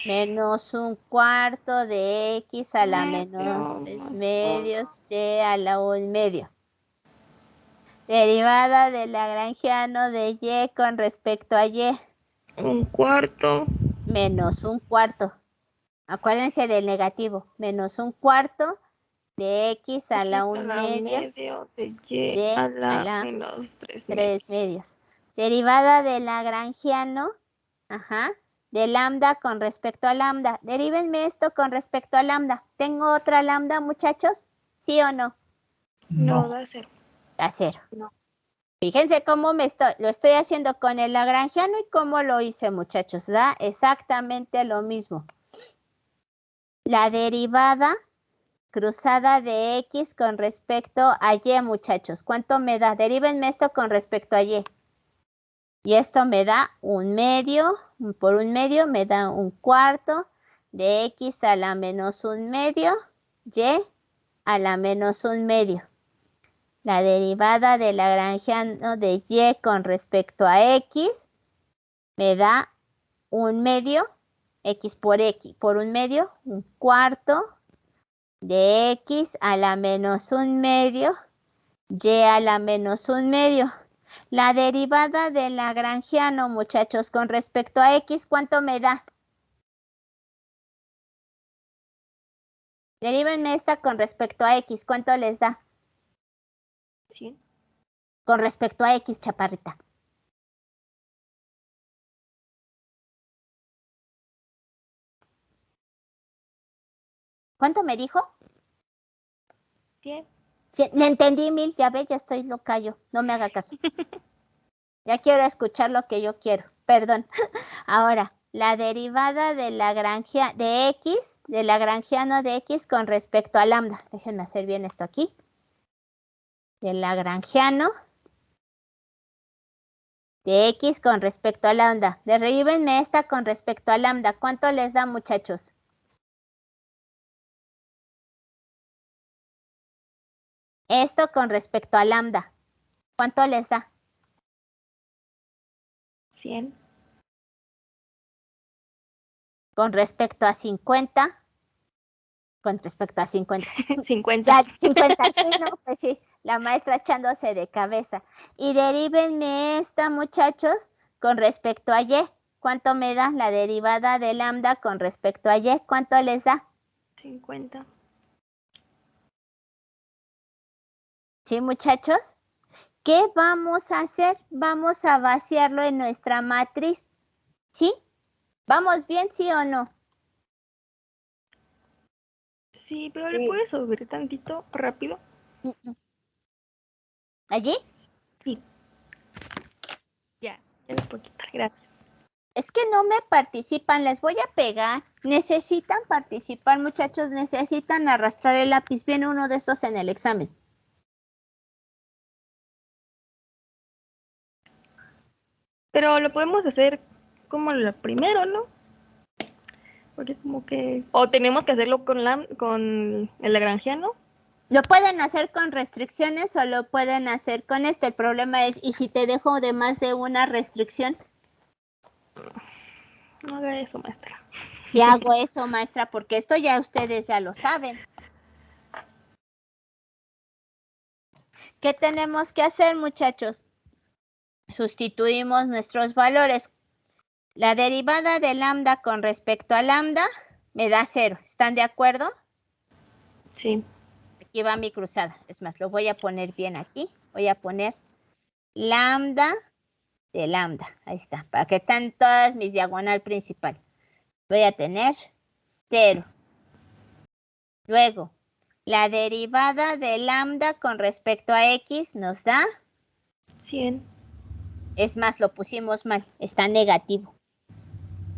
Speaker 1: Menos 1/4 de x a la menos 3 medios y a la 1/2. Derivada de lagrangiano de y con respecto a y.
Speaker 4: 1/4.
Speaker 1: Menos 1/4. Acuérdense del negativo. Menos 1/4 de x a la 1/2
Speaker 4: de y a la menos
Speaker 1: 3 medios. Derivada de lagrangiano, de lambda con respecto a lambda. Derívenme esto con respecto a lambda. ¿Tengo otra lambda, muchachos? ¿Sí o no?
Speaker 4: No, da 0.
Speaker 1: Da 0. No. Fíjense cómo lo estoy haciendo con el lagrangiano y cómo lo hice, muchachos. Da exactamente lo mismo. La derivada cruzada de x con respecto a y, muchachos. ¿Cuánto me da? Derívenme esto con respecto a y. Y esto me da 1/2, por 1/2 me da 1/4 de x a la menos 1/2, y a la menos 1/2. La derivada de lagrangiano de y con respecto a x me da 1/2, x por 1/2, 1/4 de x a la menos 1/2, y a la menos 1/2. La derivada de lagrangiano, muchachos, con respecto a x, ¿cuánto me da? Derívenme esta con respecto a x, ¿cuánto les da?
Speaker 4: 100.
Speaker 1: Con respecto a x, chaparrita. ¿Cuánto me dijo?
Speaker 4: 100.
Speaker 1: Le entendí 1000, ya ve, ya estoy loca yo. No me haga caso. Ya quiero escuchar lo que yo quiero. Perdón. Ahora, la derivada de de lagrangiano de x con respecto a lambda. Déjenme hacer bien esto aquí. De lagrangiano de x con respecto a lambda. Derivenme esta con respecto a lambda. ¿Cuánto les da, muchachos? Esto con respecto a lambda. ¿Cuánto les da?
Speaker 4: 100.
Speaker 1: Con respecto a 50. Con respecto a 50.
Speaker 4: 50.
Speaker 1: Ya, 50, sí, no, pues sí. La maestra echándose de cabeza. Y derívenme esta, muchachos, con respecto a y. ¿Cuánto me da la derivada de lambda con respecto a y? ¿Cuánto les da?
Speaker 4: 50.
Speaker 1: ¿Sí, muchachos? ¿Qué vamos a hacer? Vamos a vaciarlo en nuestra matriz. ¿Sí? ¿Vamos bien, sí o no?
Speaker 4: Sí, pero ¿le puedes subir tantito rápido?
Speaker 1: ¿Allí?
Speaker 4: Sí. Ya le puedo quitar, gracias.
Speaker 1: Es que no me participan, les voy a pegar. Necesitan participar, muchachos, necesitan arrastrar el lápiz. Viene uno de estos en el examen.
Speaker 4: Pero lo podemos hacer como lo primero, ¿no? Porque como que... O tenemos que hacerlo con el lagrangiano.
Speaker 1: Lo pueden hacer con restricciones o lo pueden hacer con este. El problema es, ¿y si te dejo de más de una restricción?
Speaker 4: No haga eso, maestra.
Speaker 1: Si hago eso, maestra, porque esto ya ustedes ya lo saben. ¿Qué tenemos que hacer, muchachos? Sustituimos nuestros valores. La derivada de lambda con respecto a lambda me da 0. ¿Están de acuerdo?
Speaker 4: Sí.
Speaker 1: Aquí va mi cruzada. Es más, lo voy a poner bien aquí. Voy a poner lambda de lambda. Ahí está. Para que estén todas mis diagonal principal. Voy a tener 0. Luego, la derivada de lambda con respecto a x nos da
Speaker 4: 100.
Speaker 1: Es más, lo pusimos mal. Está negativo.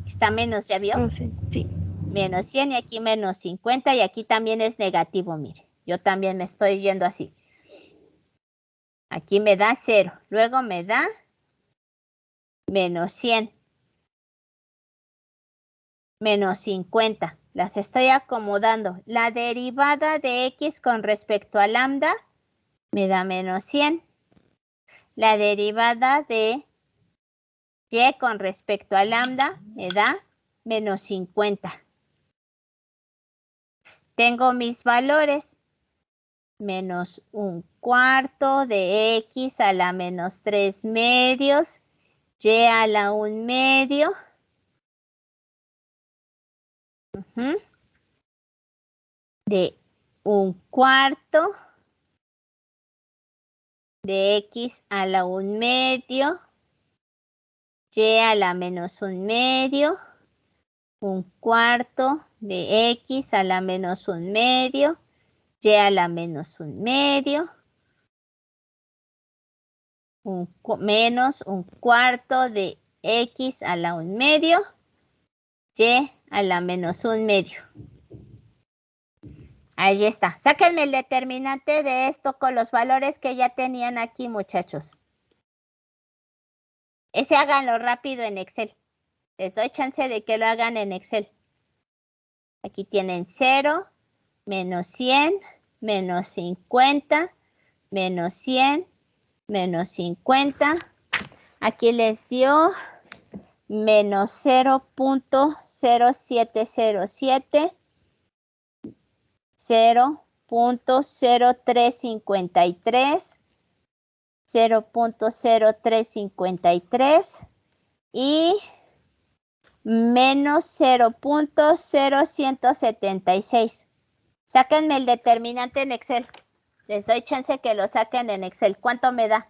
Speaker 1: Está menos, ¿ya vio?
Speaker 4: Oh, sí. Sí.
Speaker 1: Menos 100 y aquí menos 50 y aquí también es negativo, mire. Yo también me estoy yendo así. Aquí me da 0. Luego me da menos 100. Menos 50. Las estoy acomodando. La derivada de x con respecto a lambda me da menos 100. La derivada de y con respecto a lambda me da menos 50. Tengo mis valores. Menos 1/4 de x a la menos 3 medios, y a la 1 medio. De 1/4 de x a la 1 medio, y a la menos 1 medio, 1/4 de x a la menos 1 medio, y a la menos 1 medio, menos 1/4 de x a la 1 medio, y a la menos 1 medio. Ahí está. Sáquenme el determinante de esto con los valores que ya tenían aquí, muchachos. Ese háganlo rápido en Excel. Les doy chance de que lo hagan en Excel. Aquí tienen 0, menos 100, menos 50, menos 100, menos 50. Aquí les dio menos 0.0707, 0.0353, 0.0353 y menos 0.0176. Sáquenme el determinante en Excel. Les doy chance que lo saquen en Excel. ¿Cuánto me da?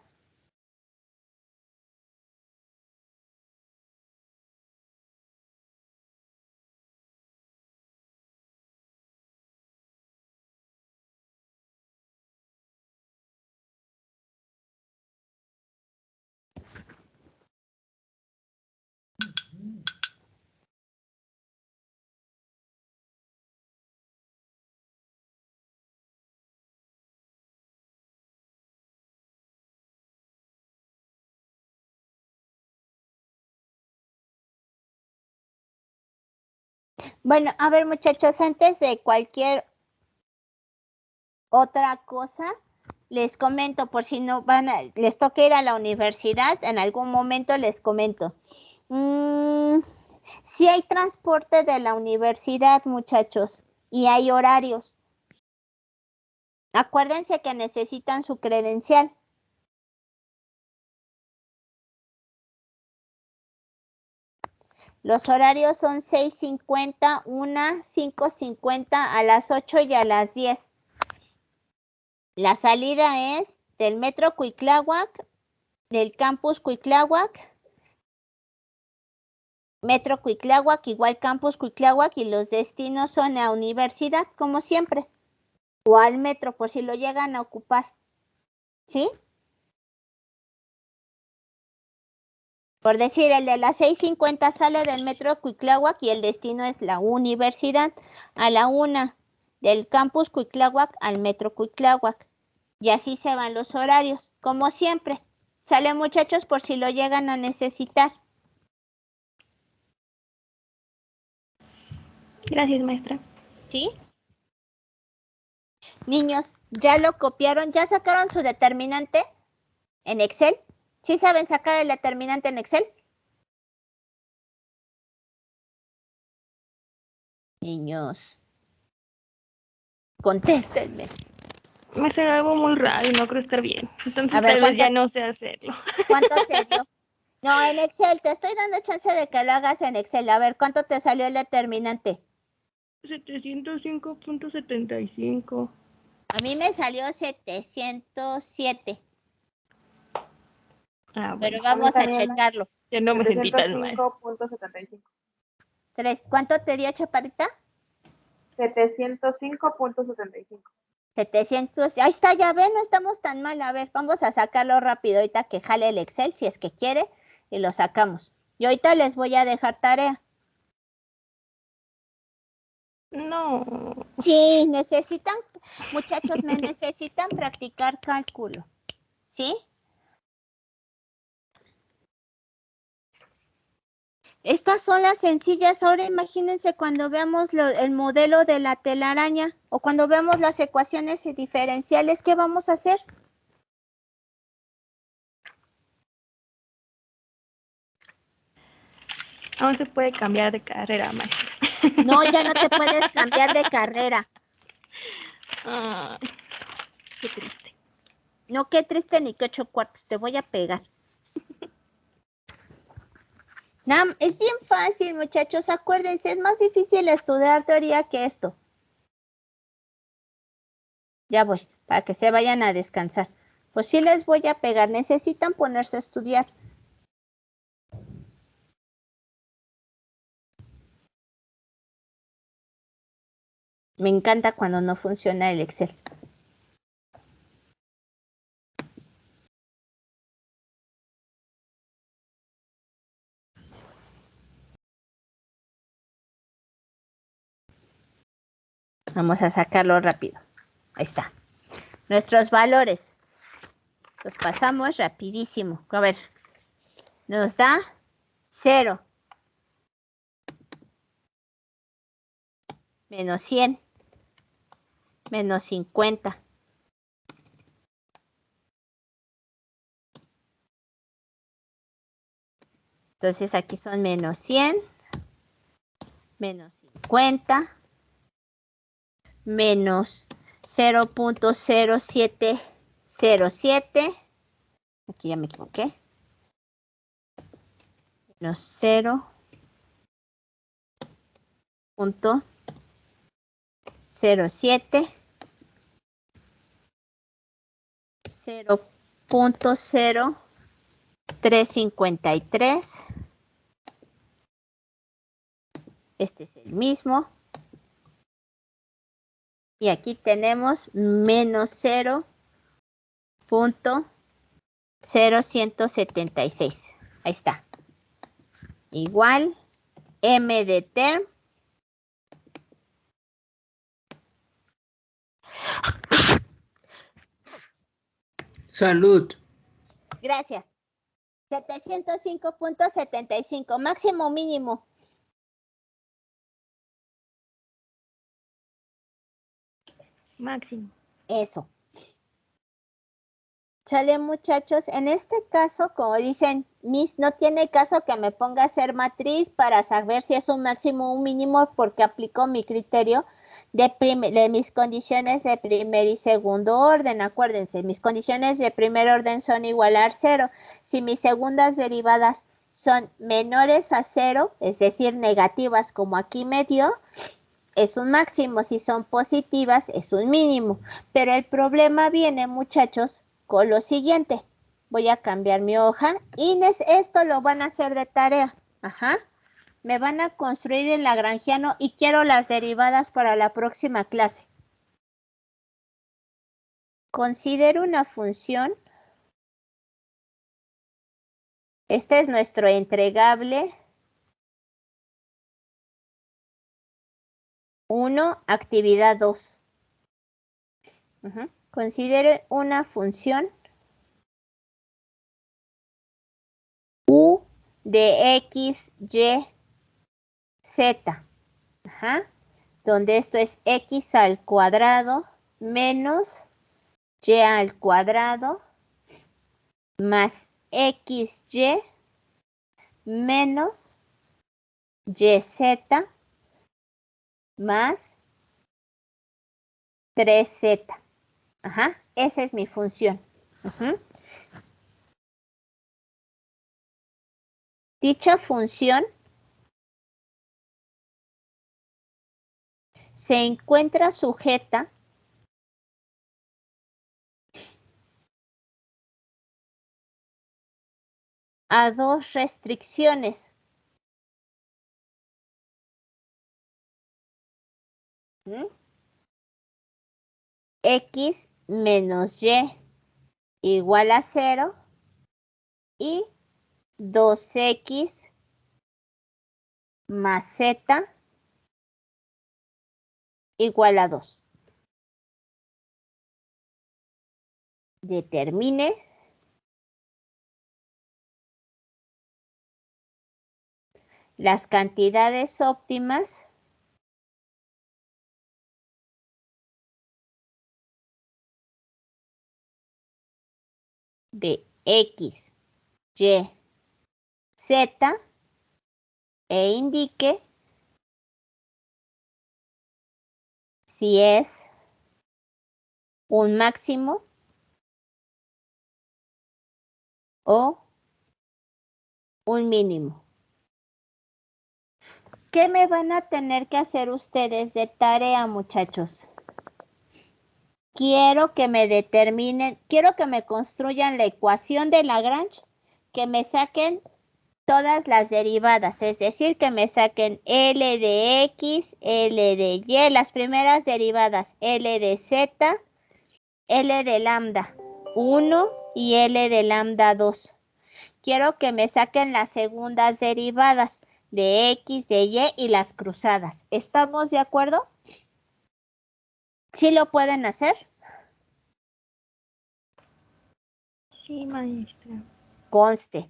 Speaker 1: Bueno, a ver, muchachos, antes de cualquier otra cosa, les comento por si no les toca ir a la universidad, en algún momento les comento. Sí hay transporte de la universidad, muchachos, y hay horarios. Acuérdense que necesitan su credencial. Los horarios son 6:50, 1, 5:50, a las 8 y a las 10. La salida es del Metro Cuitláhuac, del Campus Cuitláhuac, Metro Cuitláhuac, igual Campus Cuitláhuac, y los destinos son a universidad, como siempre, o al metro, por si lo llegan a ocupar. ¿Sí? Por decir, el de las 6:50 sale del Metro Cuitláhuac y el destino es la universidad. A la 1 del Campus Cuitláhuac al Metro Cuitláhuac. Y así se van los horarios, como siempre. Sale, muchachos, por si lo llegan a necesitar.
Speaker 4: Gracias, maestra.
Speaker 1: ¿Sí? Niños, ¿ya lo copiaron? ¿Ya sacaron su determinante en Excel? ¿Sí saben sacar el determinante en Excel? Niños, contéstenme.
Speaker 4: Me hace algo muy raro y no creo estar bien. Entonces
Speaker 1: A ver,
Speaker 4: tal vez ya
Speaker 1: ¿cuánto-
Speaker 4: no sé hacerlo.
Speaker 1: ¿Cuánto te dio? No, en Excel, te estoy dando chance de que lo hagas en Excel. A ver, ¿cuánto te salió el determinante?
Speaker 4: 705.75.
Speaker 1: A mí me salió 707,
Speaker 4: Ah,
Speaker 1: pero
Speaker 4: bueno,
Speaker 1: vamos a
Speaker 7: también
Speaker 1: checarlo.
Speaker 4: ya no me sentí tan mal.
Speaker 7: 705.75.
Speaker 1: ¿Cuánto te dio, Chaparrita?
Speaker 7: 705.75.
Speaker 1: 700. Ahí está, ya ven, no estamos tan mal. A ver, vamos a sacarlo rápido ahorita que jale el Excel, si es que quiere, y lo sacamos. Y ahorita les voy a dejar tarea.
Speaker 4: No.
Speaker 1: Sí, necesitan, muchachos, me necesitan practicar cálculo. ¿Sí? Estas son las sencillas. Ahora imagínense cuando veamos el modelo de la telaraña o cuando veamos las ecuaciones diferenciales, ¿qué vamos a hacer?
Speaker 4: Aún se puede cambiar de carrera, maestra.
Speaker 1: No, ya no te puedes cambiar de carrera.
Speaker 4: Ay, qué triste.
Speaker 1: No, qué triste ni qué 8 cuartos, te voy a pegar. Es bien fácil, muchachos, acuérdense, es más difícil estudiar teoría que esto. Ya voy, para que se vayan a descansar. Pues sí les voy a pegar, necesitan ponerse a estudiar. Me encanta cuando no funciona el Excel. Vamos a sacarlo rápido. Ahí está. Nuestros valores. Los pasamos rapidísimo. A ver. Nos da 0. Menos 100. Menos 50. Entonces aquí son menos 100. Menos 50. Menos 0.0707. Aquí ya me equivoqué. Menos 0.07. 0.0353. Este es el mismo. Y aquí tenemos menos 0.0176. Ahí está. Igual m de term.
Speaker 6: Salud.
Speaker 1: Gracias. 705.75. Máximo mínimo.
Speaker 4: Máximo.
Speaker 1: Eso. Chale, muchachos, en este caso, como dicen, Miss, no tiene caso que me ponga a hacer matriz para saber si es un máximo o un mínimo porque aplico mi criterio de mis condiciones de primer y segundo orden. Acuérdense, mis condiciones de primer orden son igual a 0. Si mis segundas derivadas son menores a 0, es decir, negativas como aquí me dio, es un máximo. Si son positivas, es un mínimo. Pero el problema viene, muchachos, con lo siguiente. Voy a cambiar mi hoja y esto lo van a hacer de tarea. Ajá. Me van a construir el lagrangiano y quiero las derivadas para la próxima clase. Considero una función. Este es nuestro entregable. 1, actividad 2. Considere una función u de x, y, z. Donde esto es x al cuadrado menos y al cuadrado más xy menos yz más 3z. Ajá, esa es mi función. Dicha función se encuentra sujeta a dos restricciones. X menos y igual a 0 y 2x más z igual a 2. Determine las cantidades óptimas de X, Y, Z e indique si es un máximo o un mínimo. ¿Qué me van a tener que hacer ustedes de tarea, muchachos? Quiero que me determinen, quiero que me construyan la ecuación de Lagrange, que me saquen todas las derivadas, es decir, que me saquen L de X, L de Y, las primeras derivadas, L de Z, L de lambda 1 y L de lambda 2. Quiero que me saquen las segundas derivadas de X, de Y y las cruzadas. ¿Estamos de acuerdo? ¿Sí lo pueden hacer?
Speaker 4: Sí, maestra.
Speaker 1: Conste.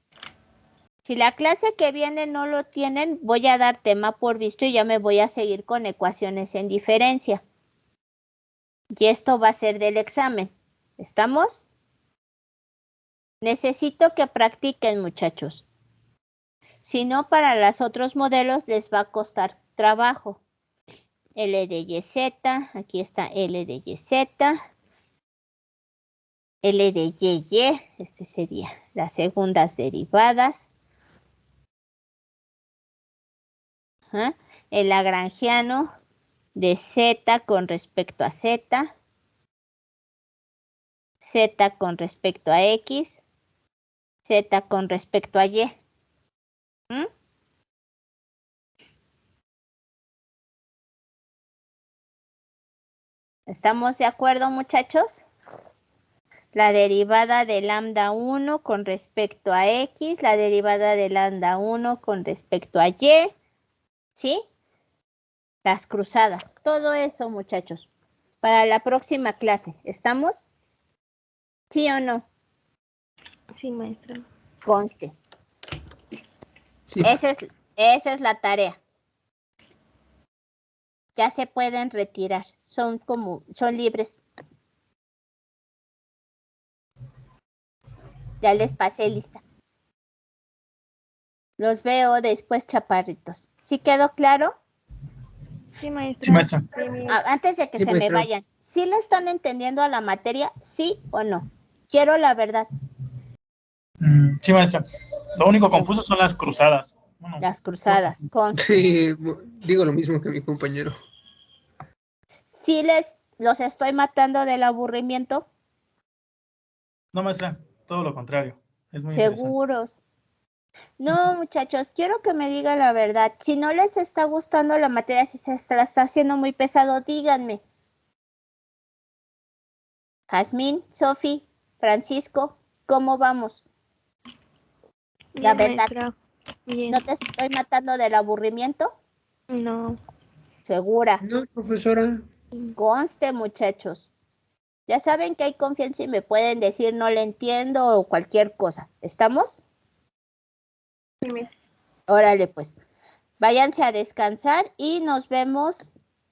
Speaker 1: Si la clase que viene no lo tienen, voy a dar tema por visto y ya me voy a seguir con ecuaciones en diferencia. Y esto va a ser del examen. ¿Estamos? Necesito que practiquen, muchachos. Si no, para los otros modelos les va a costar trabajo. L de YZ, aquí está L de YZ, L de YY, este sería las segundas derivadas. Ajá. El lagrangiano de Z con respecto a Z, Z con respecto a X, Z con respecto a Y. ¿Estamos de acuerdo, muchachos? La derivada de lambda 1 con respecto a X, la derivada de lambda 1 con respecto a Y, ¿sí? Las cruzadas, todo eso, muchachos. Para la próxima clase, ¿estamos? ¿Sí o no?
Speaker 4: Sí, maestra.
Speaker 1: Conste.
Speaker 6: Sí.
Speaker 1: Esa es la tarea. Ya se pueden retirar. Son libres. Ya les pasé lista. Los veo después, chaparritos. ¿Sí quedó claro?
Speaker 4: Sí, maestra.
Speaker 2: Sí, maestra.
Speaker 1: Antes de que
Speaker 6: Sí,
Speaker 1: se
Speaker 6: maestra.
Speaker 1: me vayan, ¿sí le están entendiendo a la materia? ¿Sí o no? Quiero la verdad.
Speaker 2: Sí, maestra. Lo único confuso son las cruzadas. Bueno,
Speaker 1: Las cruzadas.
Speaker 6: Sí, digo lo mismo que mi compañero.
Speaker 1: ¿Sí los estoy matando del aburrimiento?
Speaker 2: no, maestra, todo lo contrario. Es muy interesante.
Speaker 1: Seguros. No, muchachos, quiero que me digan la verdad. Si no les está gustando la materia, si se está haciendo muy pesado, díganme. Jazmín, Sofi, Francisco, ¿cómo vamos? La
Speaker 4: Bien,
Speaker 1: verdad.
Speaker 4: maestra. Bien.
Speaker 1: ¿No te estoy matando del aburrimiento?
Speaker 4: No.
Speaker 1: Segura.
Speaker 6: No, profesora.
Speaker 1: Conste, muchachos. Ya saben que hay confianza y me pueden decir no le entiendo o cualquier cosa. ¿Estamos?
Speaker 7: Sí,
Speaker 1: Órale, pues. Váyanse a descansar y nos vemos